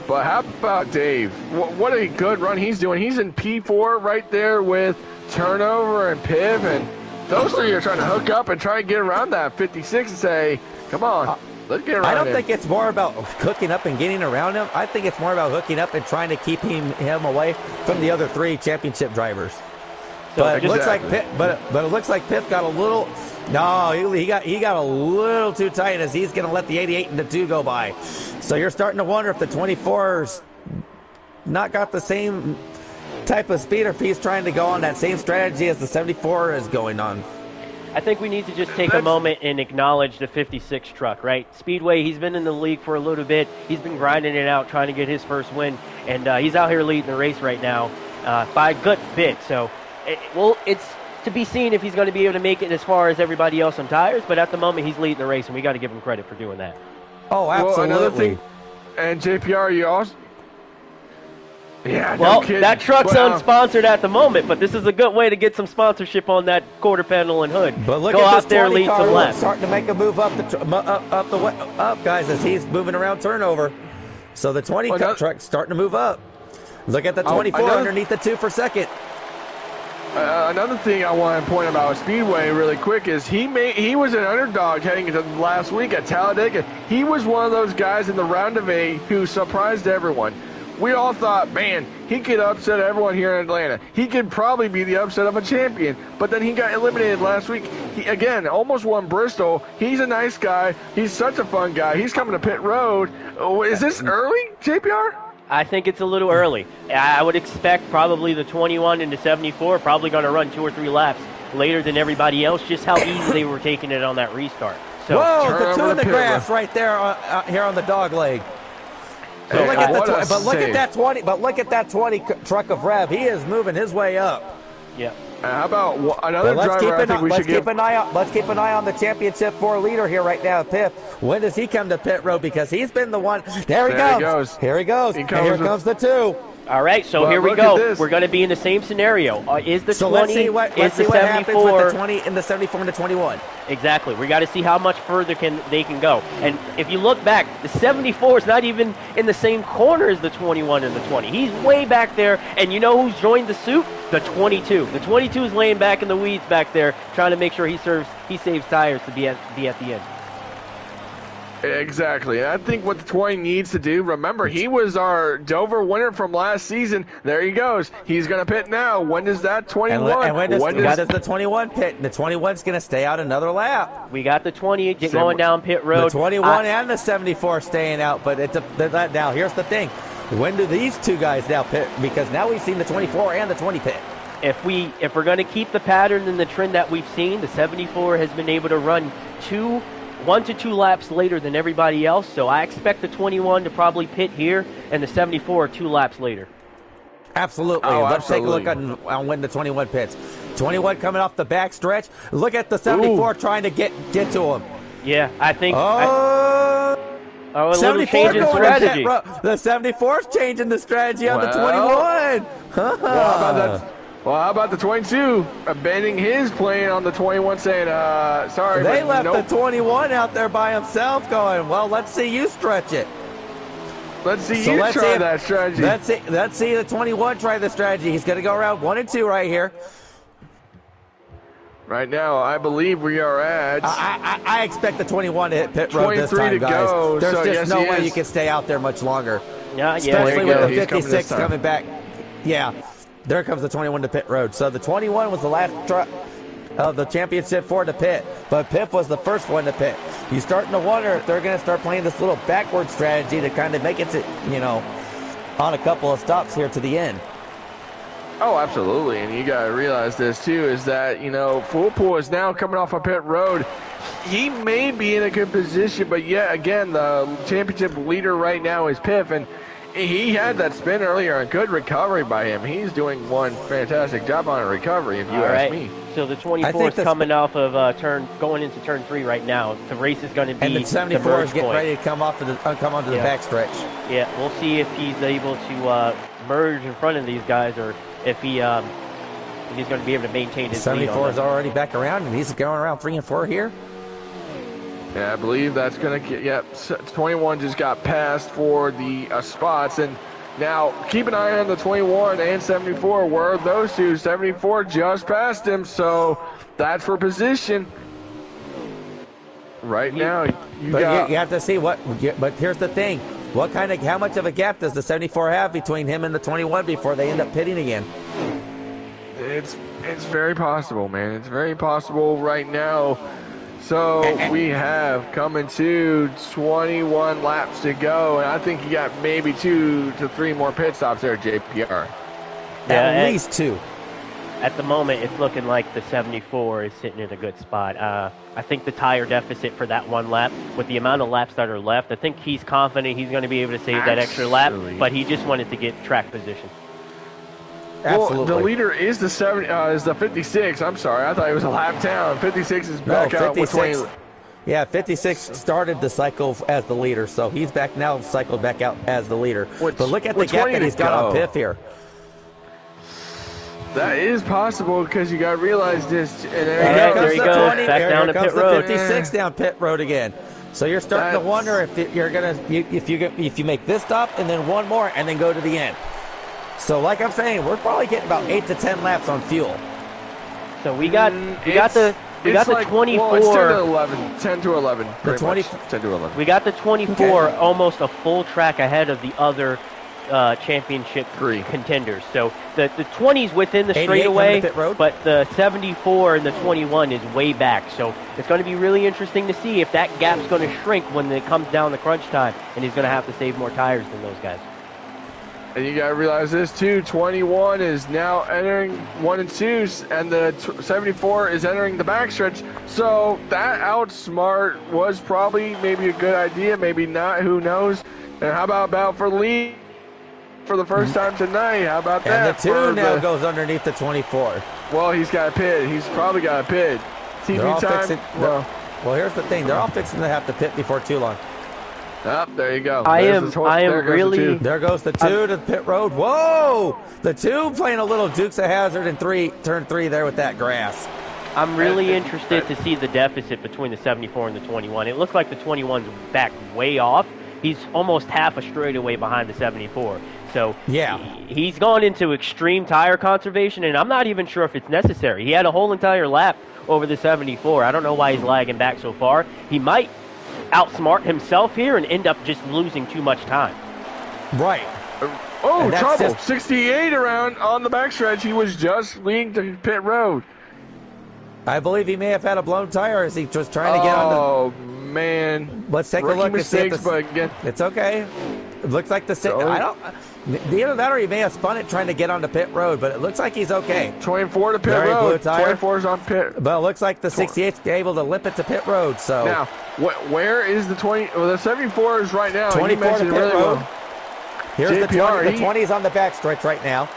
But how about Dave? What a good run he's doing. He's in P4 right there with Turnover and Piv, and those 3 are trying to hook up and try and get around that 56 and say, come on, let's get around I don't him. think it's more about hooking up and getting around him. I think it's more about hooking up and trying to keep him away from the other 3 championship drivers. But it looks like it looks like Piff got a little. No, he got a little too tight as he's going to let the 88 and the 2 go by. So you're starting to wonder if the 24's not got the same type of speed, or if he's trying to go on that same strategy as the 74 is going on. I think we need to just take a moment and acknowledge the 56 truck, right? Speedway, he's been in the league for a little bit. He's been grinding it out, trying to get his first win, and he's out here leading the race right now by a good bit. So, it's to be seen if he's going to be able to make it as far as everybody else on tires, but at the moment he's leading the race, and we got to give him credit for doing that. Oh, absolutely. Well, another thing, and JPR, you also... Yeah, well, no kidding. that truck's unsponsored at the moment, but this is a good way to get some sponsorship on that quarter panel and hood. But look Go at out this there, 20 lead car some laps. starting to make a move up guys, as he's moving around Turnover. So the 20 truck's starting to move up. Look at the 24 underneath the 2 for second. Another thing I want to point about Speedway really quick is he was an underdog heading into last week at Talladega. He was one of those guys in the round of 8 who surprised everyone. We all thought, man, he could upset everyone here in Atlanta. He could probably be the upset of a champion. But then he got eliminated last week. He, again, almost won Bristol. He's a nice guy. He's such a fun guy. He's coming to pit road. Oh, is this early, JPR? I think it's a little early. I would expect probably the 21 and the 74 probably going to run 2 or 3 laps later than everybody else, just how easy they were taking it on that restart. So, whoa, the 2 in the grass right there here on the dog leg. So look at look at that 20 truck of Rev. He is moving his way up. Yeah. How about another driver? Let's keep an eye on the championship 4 leader here right now, Pip. When does he come to pit road? Because he's been the one. There he goes. Here he goes. And here comes the 2. All right, so here we go. We're going to be in the same scenario. Is the 20, let's see what happens with the 20 and the 74 and the 21. Exactly. We got to see how much further they can go. And if you look back, the 74 is not even in the same corner as the 21 and the 20. He's way back there, and you know who's joined the suit? The 22. The 22 is laying back in the weeds back there, trying to make sure he saves tires to be at the end. Exactly. And I think what the 20 needs to do, remember, he was our Dover winner from last season. There he goes. He's going to pit now. When does that 21? And when does the 21 pit? The 21's going to stay out another lap. We got the 20 going down pit road. The 21 and the 74 staying out. But now here's the thing. When do these 2 guys now pit? Because now we've seen the 24 and the 20 pit. If we're going to keep the pattern and the trend that we've seen, the 74 has been able to run 1 to 2 laps later than everybody else, so I expect the 21 to probably pit here and the 74 2 laps later. Absolutely. Let's take a look on when the 21 pits. 21 coming off the back stretch. Look at the 74 trying to get to him. Yeah, I think... a little change in strategy. The 74's changing the strategy on the 21. Well, how about the 22 abandoning his plane on the 21, saying, sorry, They left nope. the 21 out there by himself going, well, let's see you stretch it. Let's try that strategy. Let's see the 21 try the strategy. He's going to go around 1 and 2 right here. Right now, I believe we are at... I expect the 21 to hit pit road this time, guys. Go, There's just no way you can stay out there much longer. Especially with the 56 coming back. Yeah. There comes the 21 to pit road. So the 21 was the last truck of the championship 4 to pit, but Pip was the first one to pit. You're starting to wonder if they're going to start playing this little backward strategy to kind of make it to, on a couple of stops here to the end. Oh, absolutely. And you got to realize this, too, is that, Fullpool is now coming off a pit road. He may be in a good position, but yet again, the championship leader right now is Piff, and he had that spin earlier, a good recovery by him. He's doing one fantastic job on a recovery, if you ask me. So the 24 is coming off of going into turn 3 right now. The race is going to be and the 74 is getting ready to come onto the backstretch. Yeah, we'll see if he's able to merge in front of these guys, or if he's going to be able to maintain his 74 is already back around, and he's going around 3 and 4 here. Yeah, I believe that's going to get, 21 just got passed for the spots. And now keep an eye on the 21 and 74. Where those two, 74 just passed him. So that's for position. Right now, you have to see what, but here's the thing. How much of a gap does the 74 have between him and the 21 before they end up pitting again? It's very possible, man. It's very possible right now. So we have coming to 21 laps to go, and I think you got maybe 2 to 3 more pit stops there, JPR. At least 2. At the moment, it's looking like the 74 is sitting in a good spot. I think the tire deficit for that one lap, with the amount of laps that are left, I think he's confident he's going to be able to save that extra lap, but he just wanted to get track position. Absolutely. Well, the leader is the 56. I'm sorry, I thought it was a lap down. 56 is back out with 20. Yeah, 56 started the cycle as the leader, so he's back now, cycled back out as the leader. But look at the gap that he's got on Piff here. That is possible, because you got to realize this. And there he goes. Back down to pit road. 56 down pit road again. So you're starting to wonder if you're gonna if you make this stop and then one more and then go to the end. So, like I'm saying, we're probably getting about 8 to 10 laps on fuel. So we got the 24. Well, it's 10 to 11. 10 to 11. The 20. 10 to 11. We got the 24 almost a full track ahead of the other championship contenders. So the 20's within the straightaway, but the 74 and the 21 is way back. So it's going to be really interesting to see if that gap's going to shrink when it comes down the crunch time, and he's going to have to save more tires than those guys. And you got to realize this too, 21 is now entering 1 and 2, and the 74 is entering the backstretch. So that outsmart was probably maybe a good idea, maybe not, who knows. And how about for Lee for the first time tonight? How about that? And the 2 now goes underneath the 24. Well, he's got a pit. He's probably got a pit. TV time. Well, here's the thing. They're all fixing to have to pit before too long. There you go. I am really. There goes the 2 to the pit road. Whoa! The 2 playing a little Dukes of Hazzard in turn 3 there with that grass. I'm really interested to see the deficit between the 74 and the 21. It looks like the 21's back way off. He's almost half a straightaway behind the 74. So he's gone into extreme tire conservation, and I'm not even sure if it's necessary. He had a whole entire lap over the 74. I don't know why he's lagging back so far. He might outsmart himself here and end up just losing too much time. Right. Oh, trouble. 68 around on the backstretch. He was just leading to pit road. I believe he may have had a blown tire as he was trying to get on the... Oh, man. Let's take a look and see if it's okay. It looks like either that or he may have spun it trying to get onto pit road, but it looks like he's okay. 24 to pit road. 24's on pit. But it looks like the 68's able to limp it to pit road. So now, where is the 20? Well, the 74 is right now. 24 to pit road. Well. Here's JPR, the 20 is on the backstretch right now.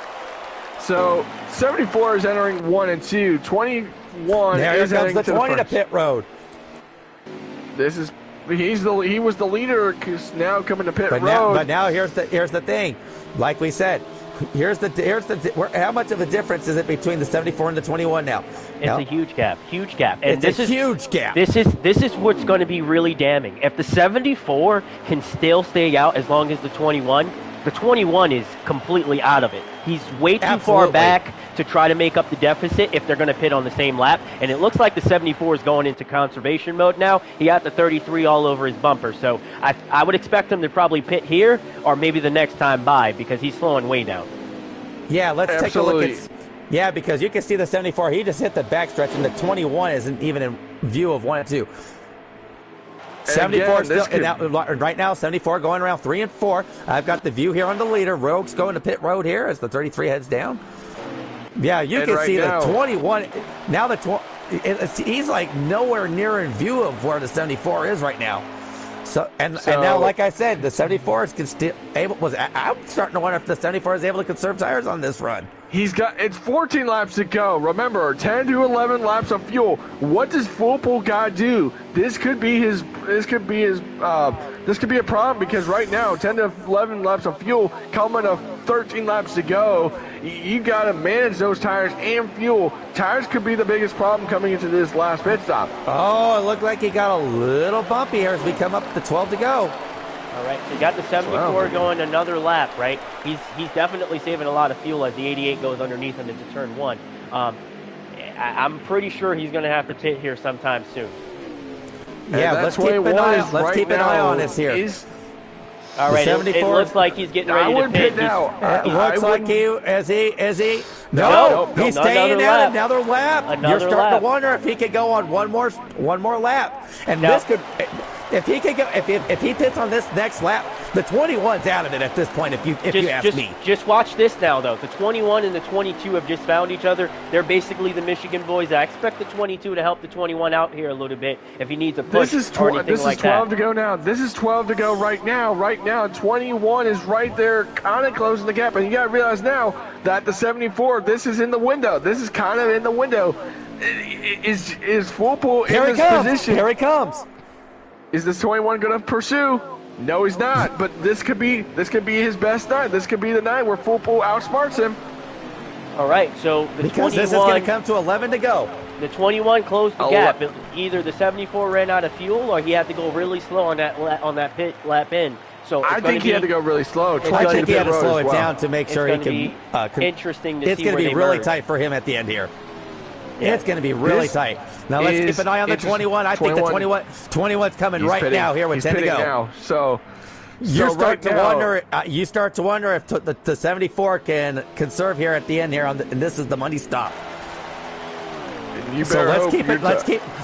So 74 is entering 1 and 2. 21 there is comes the 20 to to pit road. He was the leader, now coming to pit road. But now here's the thing. Like we said, how much of a difference is it between the 74 and the 21 now? It's a huge gap, and it's a huge gap. This is what's going to be really damning. If the 74 can still stay out as long as the 21 is completely out of it. He's way too far back to try to make up the deficit if they're going to pit on the same lap. And it looks like the 74 is going into conservation mode now. He got the 33 all over his bumper. So I would expect him to probably pit here or maybe the next time by, because he's slowing way down. Yeah, let's take a look at... Yeah, because you can see the 74. He just hit the backstretch, and the 21 isn't even in view of 1 and 2. 74 right now, 74 going around 3 and 4. I've got the view here on the leader. Rogue's going to pit road here as the 33 heads down. Yeah, you can see the 21. Now he's like nowhere near in view of where the 74 is right now. So and now, like I said, the 74 is still able. I'm starting to wonder if the 74 is able to conserve tires on this run. It's 14 laps to go. Remember, 10 to 11 laps of fuel. What does Full Pool guy do? This could be a problem because right now, 10 to 11 laps of fuel coming to 13 laps to go. You got to manage those tires and fuel. Tires could be the biggest problem coming into this last pit stop. Oh, it looked like he got a little bumpy here as we come up to 12 to go. All right, so you got the 74 going another lap, right? He's definitely saving a lot of fuel as the 88 goes underneath him into turn 1. I'm pretty sure he's going to have to pit here sometime soon. Yeah, let's keep an eye on this here. All right, it looks like he's getting ready to pit now. It looks like is he? No, he's staying out another lap. You're starting to wonder if he could go on one more lap, and this could. If he could go, if he pits on this next lap, the 21's out of it at this point. If you ask me, just watch this now though. The 21 and the 22 have just found each other. They're basically the Michigan boys. I expect the 22 to help the 21 out here a little bit if he needs a push or anything like that. This is 12 to go now. This is 12 to go right now. Right now, 21 is right there, kind of closing the gap. And you got to realize now that the 74, this is in the window. This is kind of in the window. Is Full Pool in this position? Here he comes. Is this 21 going to pursue? No, he's not. But this could be his best night. This could be the night where Full Pool outsmarts him. All right, so because this is going to come to 11 to go. The 21 closed the gap. Either the 74 ran out of fuel, or he had to go really slow on that pit lap in. So I think he had to go really slow. I think he had to slow it down to make sure he can. Interesting to see. It's going to be really tight for him at the end here. Yeah. It's going to be really tight. Now let's keep an eye on the 21. I think the 21's coming right now here with 10 to go. Now. So you start to wonder if the 74 can conserve here at the end here, and this is the money stop. So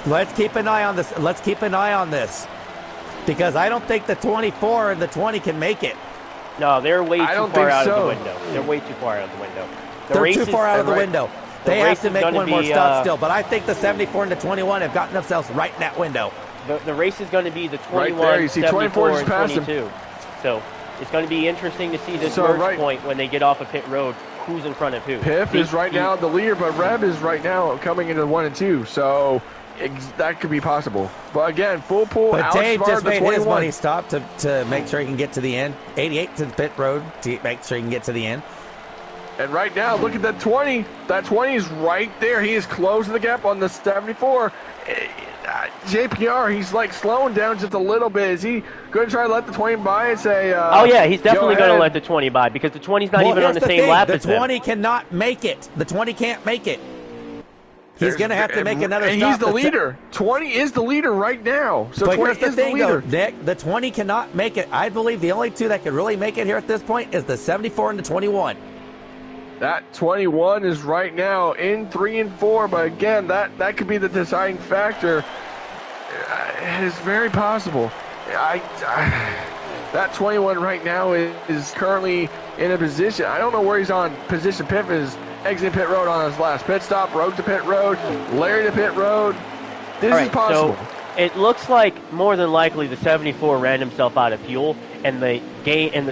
let's keep an eye on this. Let's keep an eye on this because I don't think the 24 and the 20 can make it. No, they're way too far out of the window. They're way too far out of the window. They're too far out of the window. They have to make one more stop still, but I think the 74 and the 21 have gotten themselves right in that window. The race is going to be the 21, right there. You see 74, 24 and 22. So it's going to be interesting to see this merge point when they get off of pit road, who's in front of who. Piff is right now the leader, but Reb is right now coming into 1 and 2, so that could be possible. But again, Full Pool outsmarted the 21. But Dave just made his money stop to make sure he can get to the end. 88 to the pit road to make sure he can get to the end. And right now, look at that 20. That 20 is right there. He is closing the gap on the 74. JPR, he's like slowing down just a little bit. Is he going to try to let the 20 by and say, oh, yeah, he's definitely going to let the 20 by because the 20's not even on the same lap as him. The 20 cannot make it. The 20 can't make it. He's going to have to make another stop. And he's the leader. 20 is the leader right now. So but 20 here's the is thing, the leader. Though, Nick, the 20 cannot make it. I believe the only two that could really make it here at this point is the 74 and the 21. That 21 is right now in 3 and 4, but again, that could be the deciding factor. It's very possible. That 21 right now is currently in a position. I don't know where he's on position. Piff is exiting pit road on his last pit stop. Rogue to pit road. Larry to pit road. This is possible. So it looks like more than likely the 74 ran himself out of fuel, and the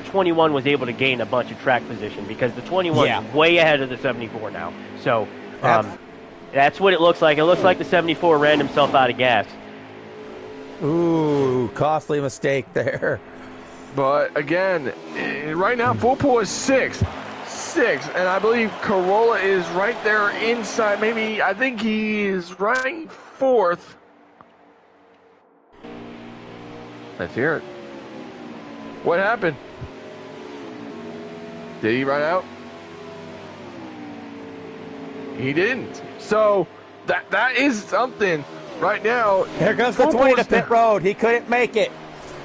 21 was able to gain a bunch of track position because the 21 is way ahead of the 74 now. So that's what it looks like. It looks like the 74 ran himself out of gas. Ooh, costly mistake there. But again, right now Full Pool is 6, and I believe Corolla is right there inside. Maybe I think he is right 4th. Let's hear it. What happened? Did he run out? He didn't. So that is something right now. Here goes the 20 to pit road. He couldn't make it.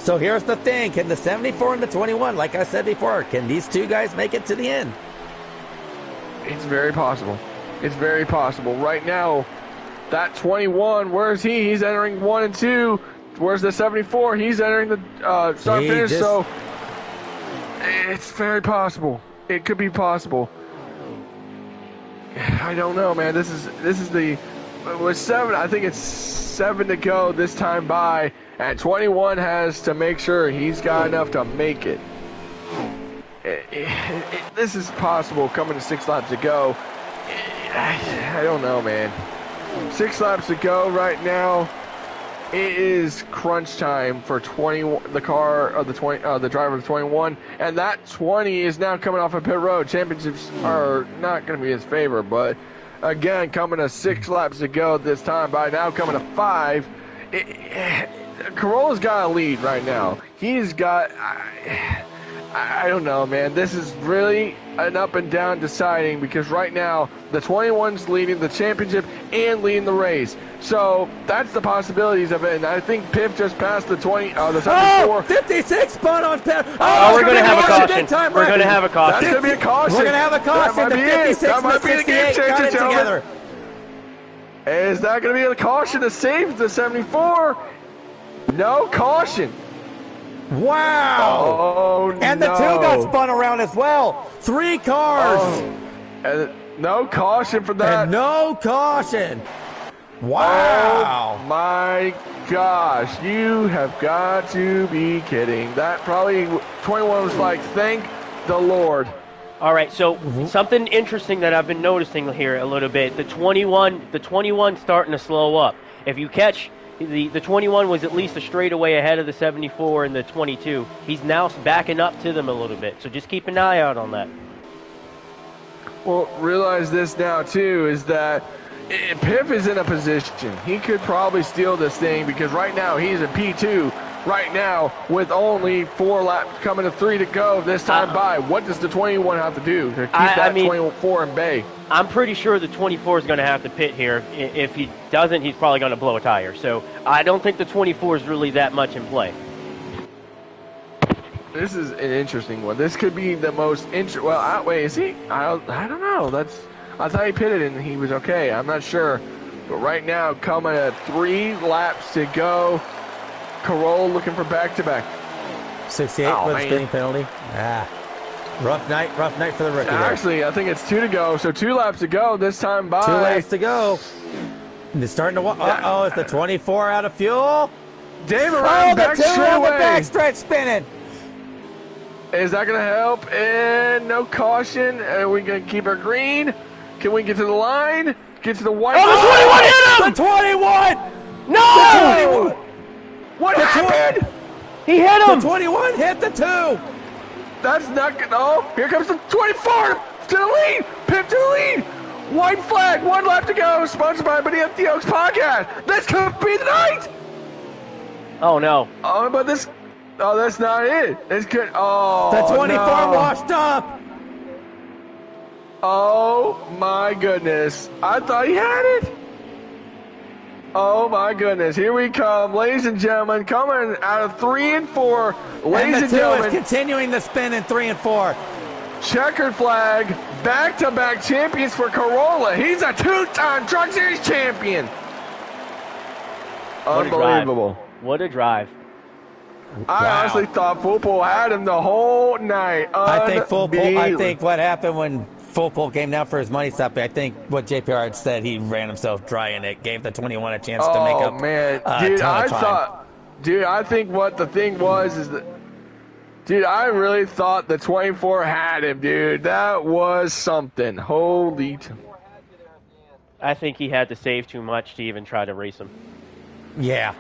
So here's the thing. Can the 74 and the 21, like I said before, can these two guys make it to the end? It's very possible. It's very possible. Right now, that 21, where is he? He's entering 1 and 2. Where's the 74? He's entering the start finish, so it's very possible. It could be possible. I don't know, man. This is the with 7, I think it's 7 to go this time by, and 21 has to make sure he's got enough to make it. This is possible coming to 6 laps to go. I don't know, man. 6 laps to go right now. It is crunch time for 21, the driver of 21, and that 20 is now coming off of pit road. Championships are not going to be in his favor, but again, coming to 6 laps to go this time by, now coming to 5. Corolla's got a lead right now. He's got, I don't know, man. This is really an up and down deciding, because right now the 21's leading the championship and leading the race. So that's the possibilities of it. And I think Piff just passed the 74. Oh, 56 spun on Piff. Oh, we're going to have a caution. We're going to have a caution. That's going to be a caution. We're going to have a caution. The 56 and the 68 got it together. Is that going to be a caution to save the 74? No caution. Wow! Oh, and the 2 got spun around as well. 3 cars. And no caution for that. And no caution. Wow! Oh my gosh! You have got to be kidding. That probably 21 was like, thank the Lord. All right, so something interesting that I've been noticing here a little bit. The 21 starting to slow up. If you catch. The 21 was at least a straightaway ahead of the 74 and the 22. He's now backing up to them a little bit, so just keep an eye out on that. Well, realize this now, too, is that Piff is in a position. He could probably steal this thing, because right now he's in P2 right now with only 4 laps coming to 3 to go this time by. What does the 21 have to do to keep that 24 in bay? I'm pretty sure the 24 is going to have to pit here. If he doesn't, he's probably going to blow a tire. So I don't think the 24 is really that much in play. This is an interesting one. This could be the most interesting. Well, wait, is he? I don't know. I thought he pitted and he was okay. I'm not sure. But right now, coming at 3 laps to go. Corolla looking for back-to-back. 68 with a spinning penalty. Rough night for the rookie. Actually, I think it's 2 to go, so 2 laps to go this time by. 2 laps to go. And it's starting to... Uh-oh, is the 24 out of fuel? David around back straightaway. On the backstretch spinning. Is that going to help? And no caution. Are we going to keep her green? Can we get to the line? Get to the white? Oh, the 21 hit him! The 21! No! The 21! What happened? He hit him! The 21 hit the 2! That's not good. Oh, here comes the 24 to the lead. Pip to the lead. White flag, 1 lap to go. Sponsored by Beneath the Oaks podcast. This could be the night. Oh, no. Oh, but this... Oh, that's not it. This could... Oh, the 24 no. washed up. Oh, my goodness. I thought he had it. Oh, my goodness. Here we come. Ladies and gentlemen, coming out of 3 and 4. Ladies and gentlemen. Is continuing the spin in 3 and 4. Checkered flag. Back-to-back champions for Corolla. He's a 2-time Truck Series champion. Unbelievable. What a drive. I honestly thought Fullpool had him the whole night. I think what happened when Fullpool came down for his money stop, I think what JPR had said, he ran himself dry and it gave the 21 a chance to make up. Oh, man. Dude, I think what the thing was is that, dude, I really thought the 24 had him, dude. That was something. Holy. I think he had to save too much to even try to race him. Yeah.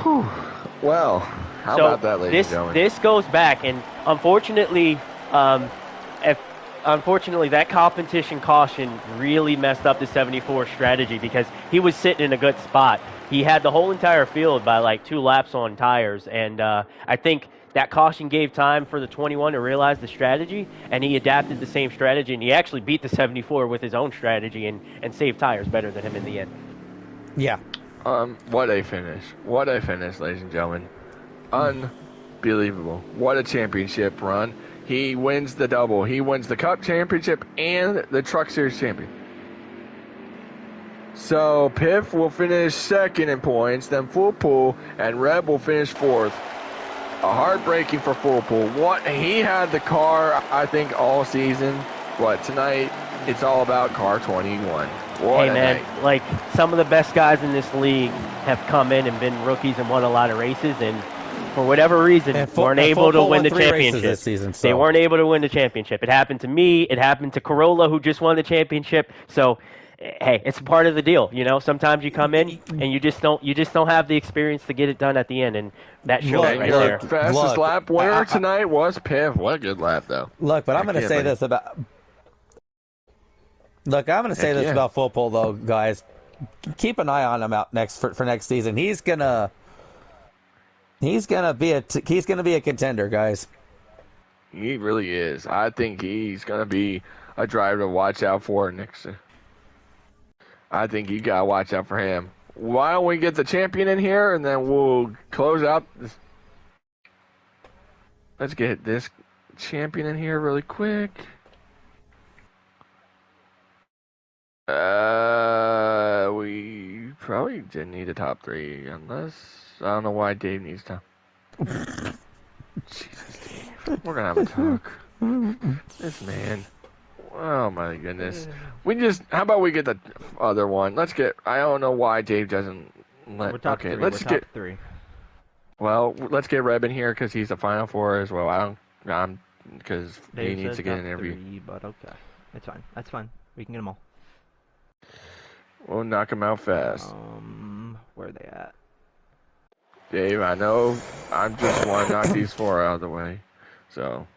Whew. Well, how about that, ladies and gentlemen? This goes back, and unfortunately, that competition caution really messed up the 74 strategy because he was sitting in a good spot. He had the whole entire field by like 2 laps on tires, and I think that caution gave time for the 21 to realize the strategy, and he adapted the same strategy, and he actually beat the 74 with his own strategy and saved tires better than him in the end. Yeah. What a finish. What a finish, ladies and gentlemen. Unbelievable. What a championship run. He wins the double. He wins the Cup Championship and the Truck Series Champion. So, Piff will finish second in points, then Fullpool, and Reb will finish fourth. A heartbreaking for Fullpool. He had the car, I think, all season. But tonight, it's all about car 21. Hey man, like some of the best guys in this league have come in and been rookies and won a lot of races, and for whatever reason, weren't able to win the championship this season, so. They weren't able to win the championship. It happened to me. It happened to Corolla, who just won the championship. So, hey, it's part of the deal. You know, sometimes you come in and you just don't have the experience to get it done at the end, and that shows right there. Fastest lap winner tonight was Piff. What a good lap, though. Look, but I'm going to say this about. Look, I'm going to say this about Full Pull, though, guys. Keep an eye on him out for next season. He's gonna be a contender, guys. He really is. I think he's gonna be a driver to watch out for next year. I think you gotta watch out for him. Why don't we get the champion in here and then we'll close out this. Let's get this champion in here really quick. We probably didn't need a top 3 unless I don't know why Dave needs top. Jesus, Dave. We're gonna have a talk. This man. Oh my goodness. How about we get the other one? I don't know why Dave doesn't let. Okay, let's get 3. Well, let's get Reb in here because he's a Final Four as well. Because he needs to get an interview. 3, but okay, it's fine. That's fine. We can get them all. We'll knock him out fast. Where are they at? Dave, I know I just want to knock these 4 out of the way. So.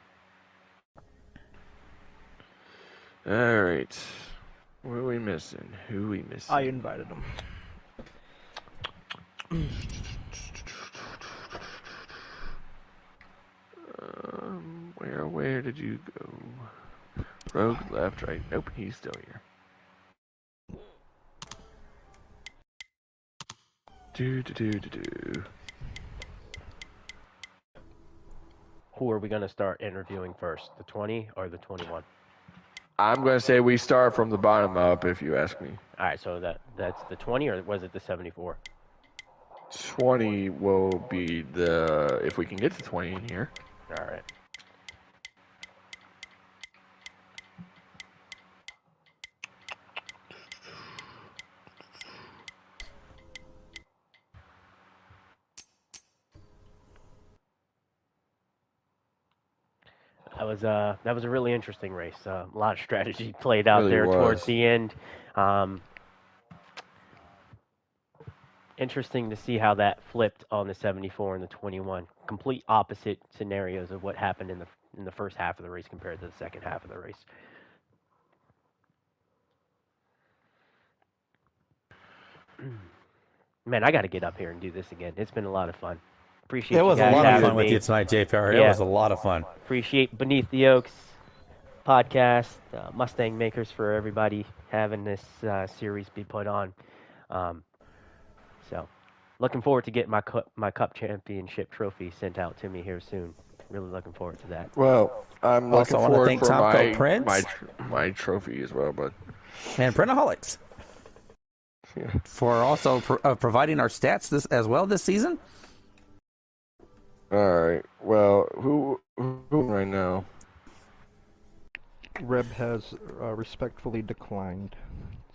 Alright. What are we missing? Who are we missing? I invited them. Where did you go? Rogue, left, right. Nope, he's still here. Who are we going to start interviewing first, the 20 or the 21? I'm going to say we start from the bottom up, if you ask me. All right, so that's the 20, or was it the 74? 20 will be if we can get to 20 in here. All right. That was a really interesting race. A lot of strategy played out there towards the end. Interesting to see how that flipped on the 74 and the 21. Complete opposite scenarios of what happened in the first half of the race compared to the second half of the race. Man, I got to get up here and do this again. It's been a lot of fun. Appreciate it was you guys a lot of fun me. with you tonight, JPR. It was a lot of fun. Appreciate Beneath the Oaks podcast, Mustang Makers, for everybody having this series be put on. So, looking forward to getting my cup championship trophy sent out to me here soon. Really looking forward to that. Well, I'm looking forward for my trophy as well, but and Printaholics for also providing our stats this season. All right. Well, who right now? Reb has respectfully declined,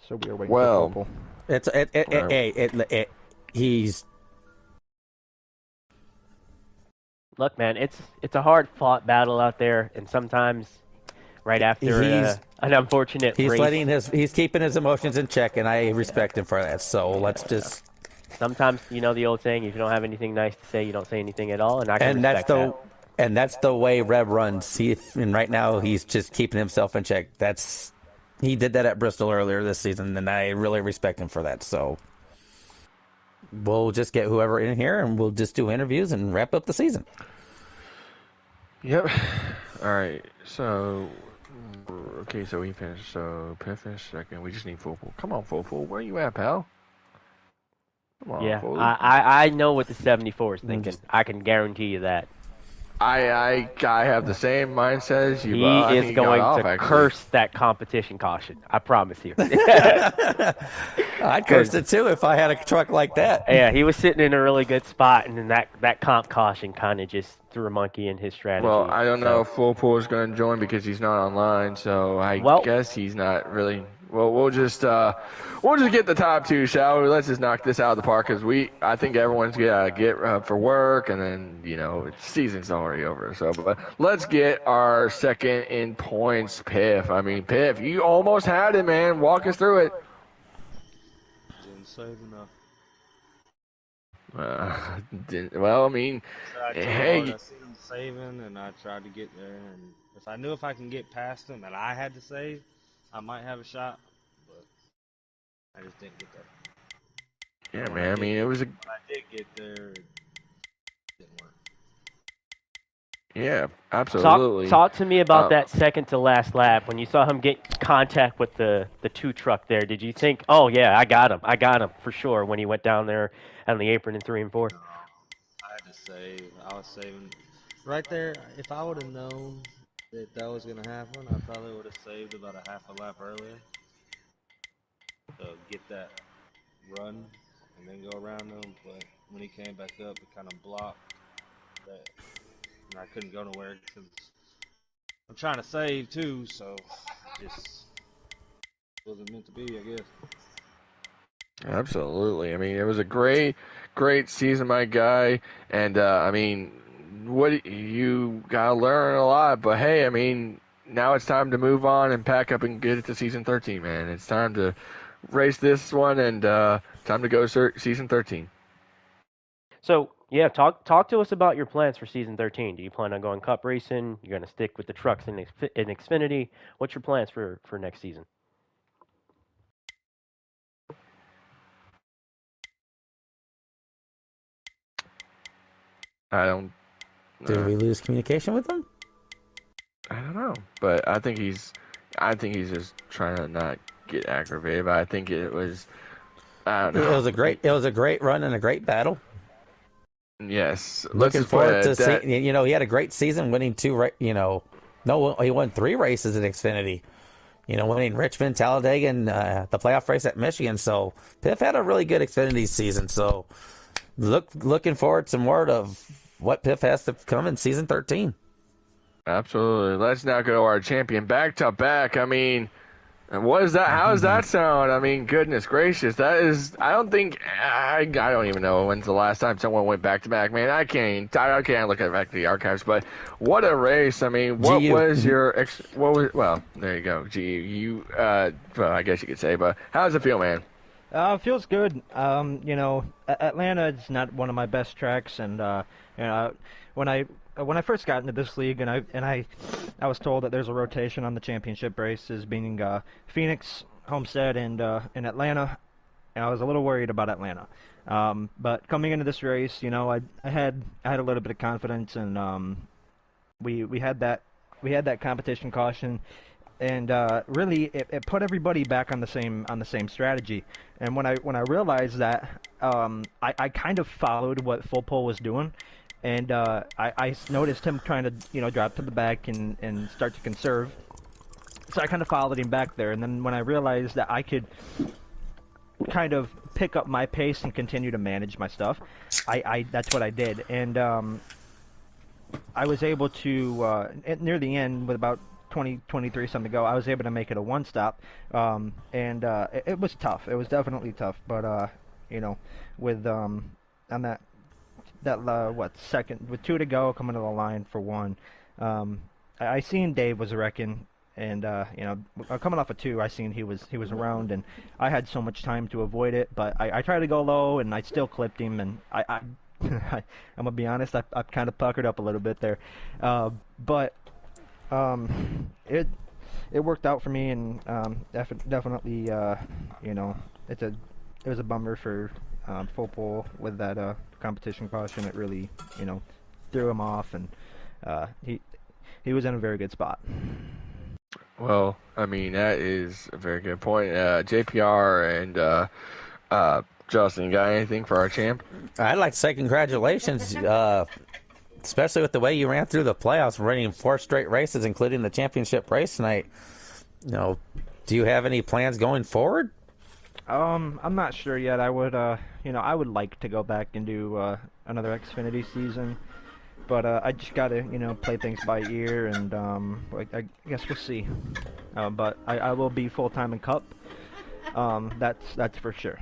so we are waiting for people. He's. Look, man, it's a hard fought battle out there, and sometimes right after an unfortunate race, he's keeping his emotions in check, and I respect him for that. So let's just. Sometimes, you know the old saying, if you don't have anything nice to say, you don't say anything at all, and I can respect that. And that's the way Reb runs. And right now, he's just keeping himself in check. He did that at Bristol earlier this season, and I really respect him for that. So we'll just get whoever in here, and we'll just do interviews and wrap up the season. Yep. All right. So, so we finished. So, Piff finished second. We just need Full. Come on, Full. Where you at, pal? Come on, yeah, Full. I know what the 74 is thinking. I can guarantee you that. I have the same mindset as you, but He I is think he got going off to actually. curse that competition caution. I promise you. I'd curse it too if I had a truck like that. Yeah, he was sitting in a really good spot, and then that comp caution kind of just threw a monkey in his Well, strategy. I don't know So, if Full Pool is going to join because he's not online, so I well, guess he's not really. Well, we'll just get the top two, shall we? Let's just knock this out of the park because I think everyone's gonna get for work, and then season's already over. So, but let's get our second in points, Piff. I mean, Piff, you almost had it, man. Walk us through it. Didn't save enough. Well, I mean, hey. I see him saving, and I tried to get there. And if I knew if I can get past him, and I had to save, I might have a shot. But I just didn't get there. Yeah, man. I mean, it was a. When I did get there, it didn't work. Yeah, absolutely. Talk to me about that second to last lap when you saw him get contact with the two truck there. Did you think, oh yeah, I got him for sure when he went down there on the apron in 3 and 4? No, I had to save. I was saving right there. If I would have known that was gonna happen, I probably would have saved about a half a lap earlier to get that run and then go around him. But when he came back up, it kind of blocked that, and I couldn't go nowhere because I'm trying to save too. So just wasn't meant to be, I guess. Absolutely. I mean, it was a great season, my guy. And I mean, what you gotta learn a lot. But hey, I mean, now it's time to move on and pack up and get it to season 13, man. It's time to race this one and time to go season 13. So yeah, talk to us about your plans for season 13. Do you plan on going cup racing? You're gonna stick with the trucks in Xfinity? What's your plans for next season? I don't. Did we lose communication with him? I don't know, but I think he's just trying to not get aggravated. But I think it was. I don't know. It was a great run and a great battle. Yes. Looking forward to seeing. He had a great season, winning he won 3 races in Xfinity. Winning Richmond, Talladega, and the playoff race at Michigan. So Piff had a really good Xfinity season. So looking forward to more of what Piff has to come in season 13. Absolutely. Let's now go to our champion back to back. I mean, what is that? How does that sound? I mean, goodness gracious. That is, I don't even know when's the last time someone went back to back, man. I can't look at back to the archives, but what a race. I mean, what was your, well, there you go. Well, I guess you could say, but how does it feel, man? It feels good. Atlanta is not one of my best tracks, and when I first got into this league, and I was told that there's a rotation on the championship races, being Phoenix, Homestead, and Atlanta, and I was a little worried about Atlanta. But coming into this race, I had a little bit of confidence, and we had that competition caution. And really, it put everybody back on the same strategy. And when I realized that, I kind of followed what Full Pull was doing, and I noticed him trying to drop to the back and start to conserve. So I kind of followed him back there. And then when I realized that I could kind of pick up my pace and continue to manage my stuff, that's what I did. And I was able to near the end with about 23 something to go, I was able to make it a one stop, and it was tough. It was definitely tough, but with on that second with 2 to go, coming to the line for 1, I seen Dave was wrecking, and coming off of 2, I seen he was around, and I had so much time to avoid it, but I tried to go low, and I still clipped him, and I'm gonna be honest, I kind of puckered up a little bit there, but. It worked out for me, and definitely it was a bummer for Full Pull with that competition caution. It really threw him off, and he was in a very good spot. Well, I mean, that is a very good point. JPR and Justin, you got anything for our champ? I'd like to say congratulations especially with the way you ran through the playoffs, running 4 straight races, including the championship race tonight. Do you have any plans going forward? I'm not sure yet. I would, I would like to go back and do another Xfinity season, but I just gotta, play things by ear, and I guess we'll see. But I will be full-time in Cup. That's for sure.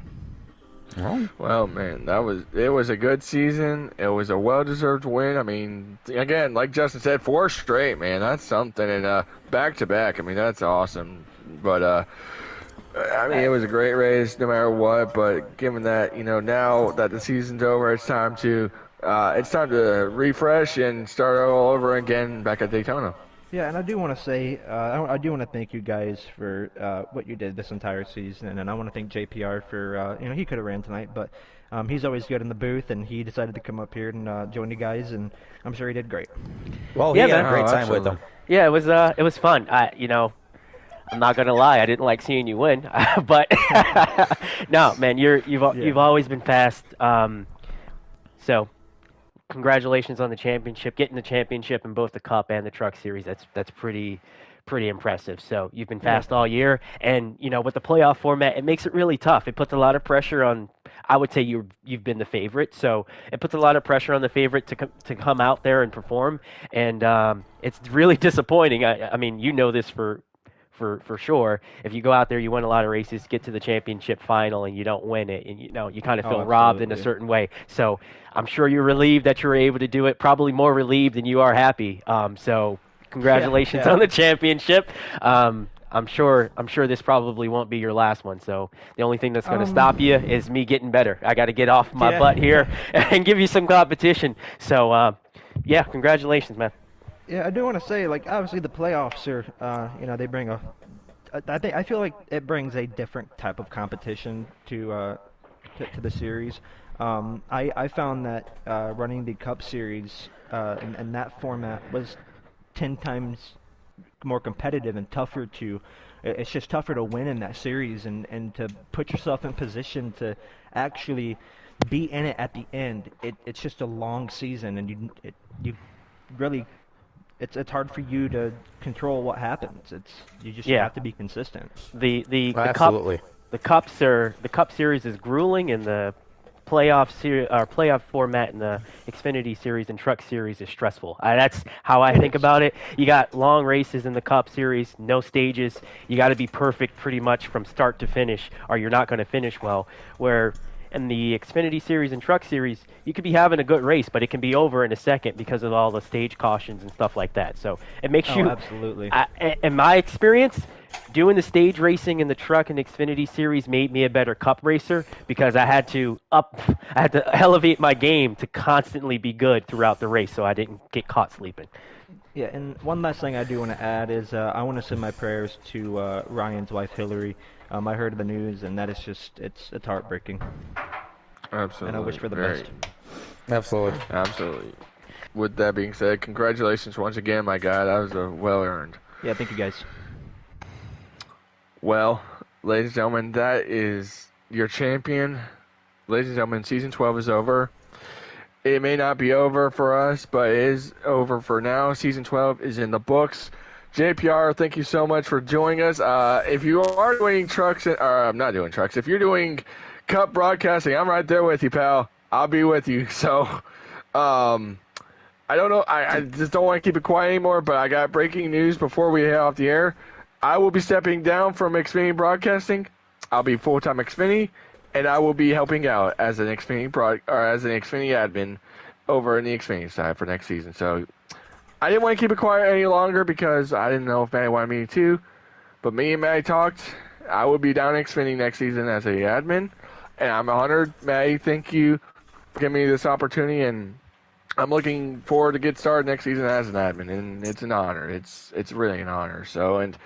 Well, man, it was a good season. It was a well-deserved win. I mean, again, like Justin said, 4 straight, man. That's something, and back-to-back. I mean, that's awesome. But I mean, it was a great race no matter what. But given that, now that the season's over, it's time to refresh and start all over again back at Daytona. Yeah, and I do want to say, I do want to thank you guys for what you did this entire season, and I want to thank JPR for, he could have ran tonight, but he's always good in the booth, and he decided to come up here and join you guys, and I'm sure he did great. Well, he had a great time with them. Yeah, it was fun. I'm not gonna lie, I didn't like seeing you win, but no, man, you've always been fast. So. Congratulations on the championship, getting the championship in both the Cup and the Truck Series. That's pretty impressive. So you've been fast all year, and with the playoff format, it makes it really tough. It puts a lot of pressure on. I would say you've been the favorite, so it puts a lot of pressure on the favorite to come out there and perform, and it's really disappointing. I mean, this for sure. If you go out there, you win a lot of races, get to the championship final, and you don't win it, and you kind of feel robbed in a certain way. So I'm sure you're relieved that you were able to do it. Probably more relieved than you are happy. So congratulations on the championship. I'm sure this probably won't be your last one. So the only thing that's going to stop you is me getting better. I got to get off my butt here and give you some competition. So congratulations, man. Yeah, I do want to say, obviously the playoffs are, they bring I feel like it brings a different type of competition to the series. I found that running the Cup Series in that format was 10 times more competitive and tougher it's just tougher to win in that series and to put yourself in position to actually be in it at the end. It's just a long season, and you really. It's hard for you to control what happens. You just have to be consistent. The Cup Series is grueling, and the playoff format in the Xfinity Series and Truck Series is stressful. That's how I think about it. You got long races in the Cup Series, no stages. You got to be perfect pretty much from start to finish, or you're not going to finish well. Where in the Xfinity Series and Truck Series, you could be having a good race, but it can be over in a second because of all the stage cautions and stuff like that. So it makes you absolutely. In my experience, doing the stage racing in the Truck and Xfinity Series made me a better Cup racer because I had to elevate my game to constantly be good throughout the race, so I didn't get caught sleeping. Yeah, and one last thing I do want to add is I want to send my prayers to Ryan's wife Hillary. I heard the news, and that is just it's heartbreaking. Absolutely. And I wish for the best. Absolutely. With that being said, congratulations once again, my guy. That was well-earned. Yeah, thank you, guys. Well, ladies and gentlemen, that is your champion. Ladies and gentlemen, Season 12 is over. It may not be over for us, but it is over for now. Season 12 is in the books. JPR, thank you so much for joining us. If you are doing trucks, I'm not doing trucks. If you're doing Cup broadcasting, I'm right there with you, pal. I'll be with you. So, I don't know. I just don't want to keep it quiet anymore, but I got breaking news before we head off the air. I will be stepping down from Xfinity Broadcasting. I'll be full-time Xfinity, and I will be helping out as an Xfinity admin over in the Xfinity side for next season. So I didn't want to keep it quiet any longer because I didn't know if Maddie wanted me to. But me and Maddie talked. I will be down in Xfinity next season as an admin, and I'm honored. Maddie, thank you for giving me this opportunity, and I'm looking forward to get started next season as an admin, and it's an honor. It's really an honor. So, and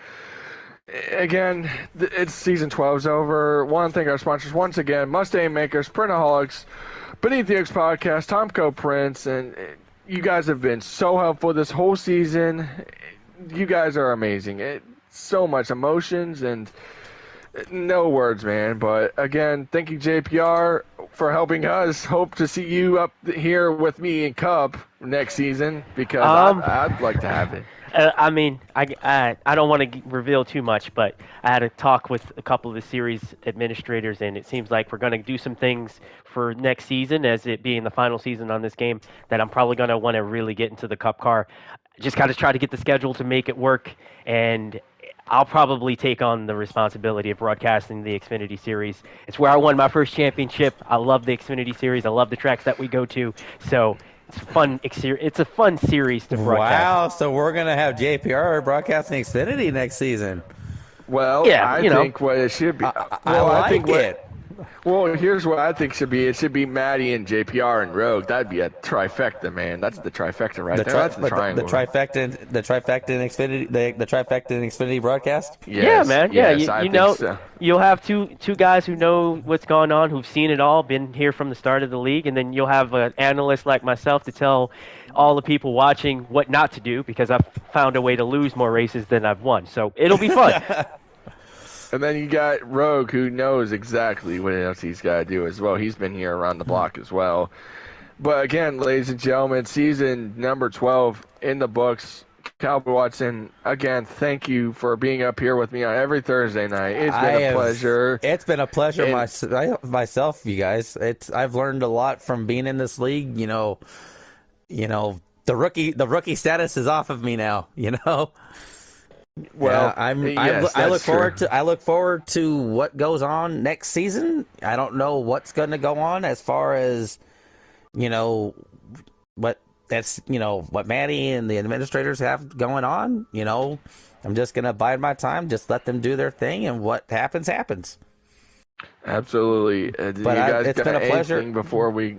again, it's season 12's over. Want to thank our sponsors once again: Mustang Makers, Printaholics, Beneath the X Podcast, Tomco Prints, and you guys have been so helpful this whole season. You guys are amazing. So much emotions and no words, man. But again, thank you, JPR. for helping us. Hope to see you up here with me in Cup next season because I'd like to have it. I mean, I don't want to reveal too much, but I had a talk with a couple of the series administrators, and it seems like we're going to do some things for next season, as it being the final season on this game, that I'm probably going to want to really get into the Cup car. Just got to try to get the schedule to make it work, and I'll probably take on the responsibility of broadcasting the Xfinity Series. It's where I won my first championship. I love the Xfinity Series. I love the tracks that we go to. So it's fun. It's a fun series to broadcast. Wow! So we're gonna have JPR broadcasting Xfinity next season. Well, yeah, I think what it should be. I think it. Well, here's what I think should be. It should be Maddie and JPR and Rogue. That'd be a trifecta, man. That's the trifecta right there. That's the triangle. The trifecta in Xfinity, the trifecta in Xfinity broadcast. Yes, yeah, man. Yes, you know, so. You'll have two guys who know what's going on, who've seen it all, been here from the start of the league, and then you'll have an analyst like myself to tell all the people watching what not to do, because I've found a way to lose more races than I've won. So it'll be fun. And then you got Rogue, who knows exactly what else he's got to do as well. He's been here around the block as well. But again, ladies and gentlemen, season number 12 in the books. Cowboy Watson, again, thank you for being up here with me on every Thursday night. It's been a pleasure. It's been a pleasure myself, you guys. I've learned a lot from being in this league. You know, the rookie status is off of me now. You know. Well, I look forward to what goes on next season. I don't know what's going to go on as far as, what Maddie and the administrators have going on. I'm just going to bide my time, just let them do their thing, and what happens. Absolutely. It's been a pleasure. Before we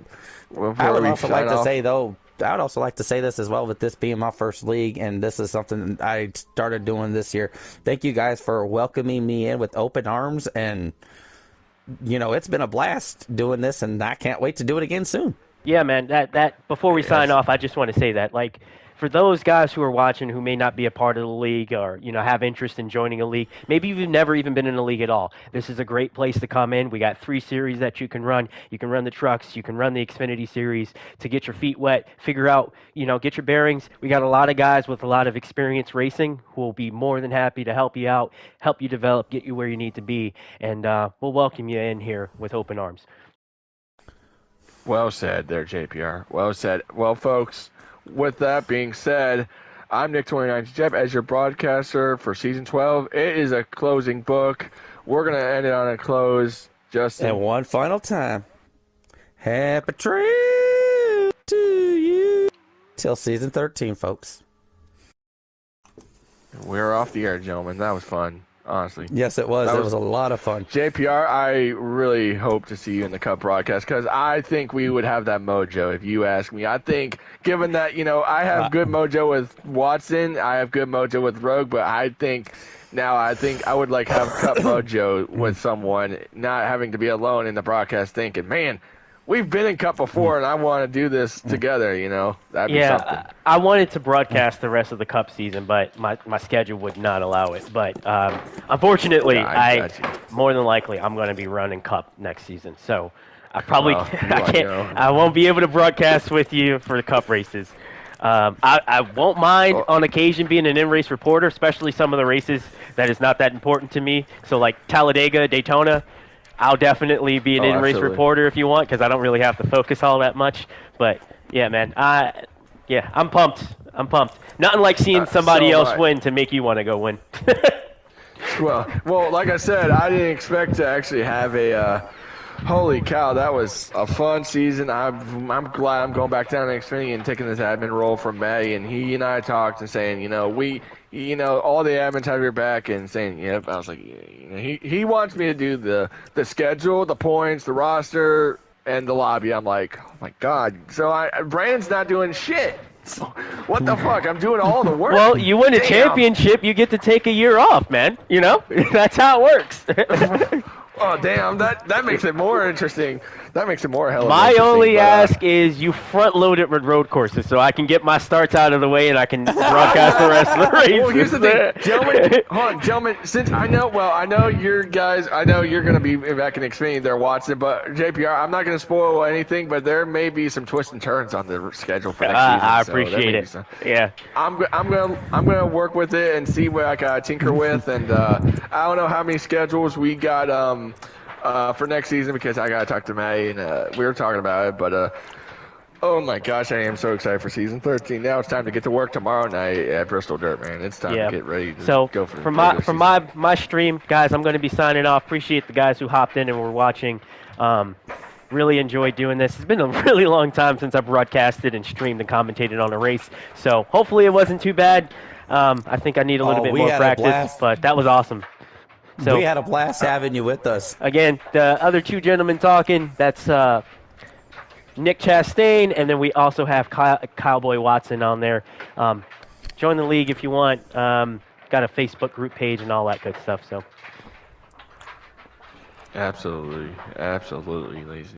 I would also like to say, though, I would also like to say this as well, with this being my first league, and this is something I started doing this year. Thank you guys for welcoming me in with open arms, and, it's been a blast doing this, and I can't wait to do it again soon. Yeah, man, that before we sign off, I just want to say that, like, for those guys who are watching who may not be a part of the league or, have interest in joining a league, maybe you've never even been in a league at all. This is a great place to come in. We got 3 series that you can run. You can run the trucks. You can run the Xfinity Series to get your feet wet, figure out, get your bearings. We got a lot of guys with a lot of experience racing who will be more than happy to help you out, help you develop, get you where you need to be, and we'll welcome you in here with open arms. Well said there, JPR. Well said. Well, folks, with that being said, I'm Nick29 Jeff as your broadcaster for Season 12. It is a closing book. We're going to end it on a close. Justin. And one final time. Happy trip to you. Till Season 13, folks. We're off the air, gentlemen. That was fun, honestly. Yes, it was. It was a lot of fun. JPR, I really hope to see you in the Cup broadcast because I think we would have that mojo if you ask me. I think, given that, I have good mojo with Watson, I have good mojo with Rogue, but I think I would like have Cup mojo with someone, not having to be alone in the broadcast thinking, man, we've been in Cup before and I want to do this together, That'd be something. I wanted to broadcast the rest of the Cup season, but my schedule would not allow it. But unfortunately, more than likely, I'm going to be running Cup next season. So I probably I won't be able to broadcast with you for the Cup races. I won't mind on occasion being an in-race reporter, especially some of the races that is not that important to me. So like Talladega, Daytona, I'll definitely be an in-race reporter if you want, because I don't really have to focus all that much. But yeah, man, I'm pumped. Nothing like seeing somebody else win to make you want to go win. well, like I said, I didn't expect to actually have a. Holy cow, that was a fun season. I'm glad I'm going back down to Xfinity and taking this admin role from Maddie, and he and I talked and saying, all the admins have your back, and saying, yep. I was like, he wants me to do the schedule, the points, the roster, and the lobby. I'm like, oh my god. So Brandon's not doing shit. So what the fuck? I'm doing all the work. Well, you win a championship, you get to take a year off, man. That's how it works. Oh damn! That makes it more interesting. That makes it more hella My interesting. only ask is you front load it with road courses so I can get my starts out of the way and I can broadcast the rest of the races. Well, here's the thing, gentlemen. Hold on, gentlemen. Since I know your guys. I know you're gonna be back in Xfinity there watching it, but JPR, I'm not gonna spoil anything, but there may be some twists and turns on the schedule for next season. I so appreciate it. Yeah. I'm gonna work with it and see what I can tinker with, and I don't know how many schedules we got for next season because I gotta talk to Maddie and we were talking about it, but oh my gosh, I am so excited for season 13. Now it's time to get to work tomorrow night at Bristol Dirt, man. It's time to get ready to go for my stream, guys. I'm going to be signing off. Appreciate the guys who hopped in and were watching. Really enjoyed doing this. It's been a really long time since I broadcasted and streamed and commentated on a race, so hopefully it wasn't too bad. I think I need a little bit more practice, but that was awesome. So we had a blast having you with us. Again, the other two gentlemen talking, that's Nick Chastain, and then we also have Cowboy Watson on there. Join the league if you want. Got a Facebook group page and all that good stuff. So, absolutely, ladies.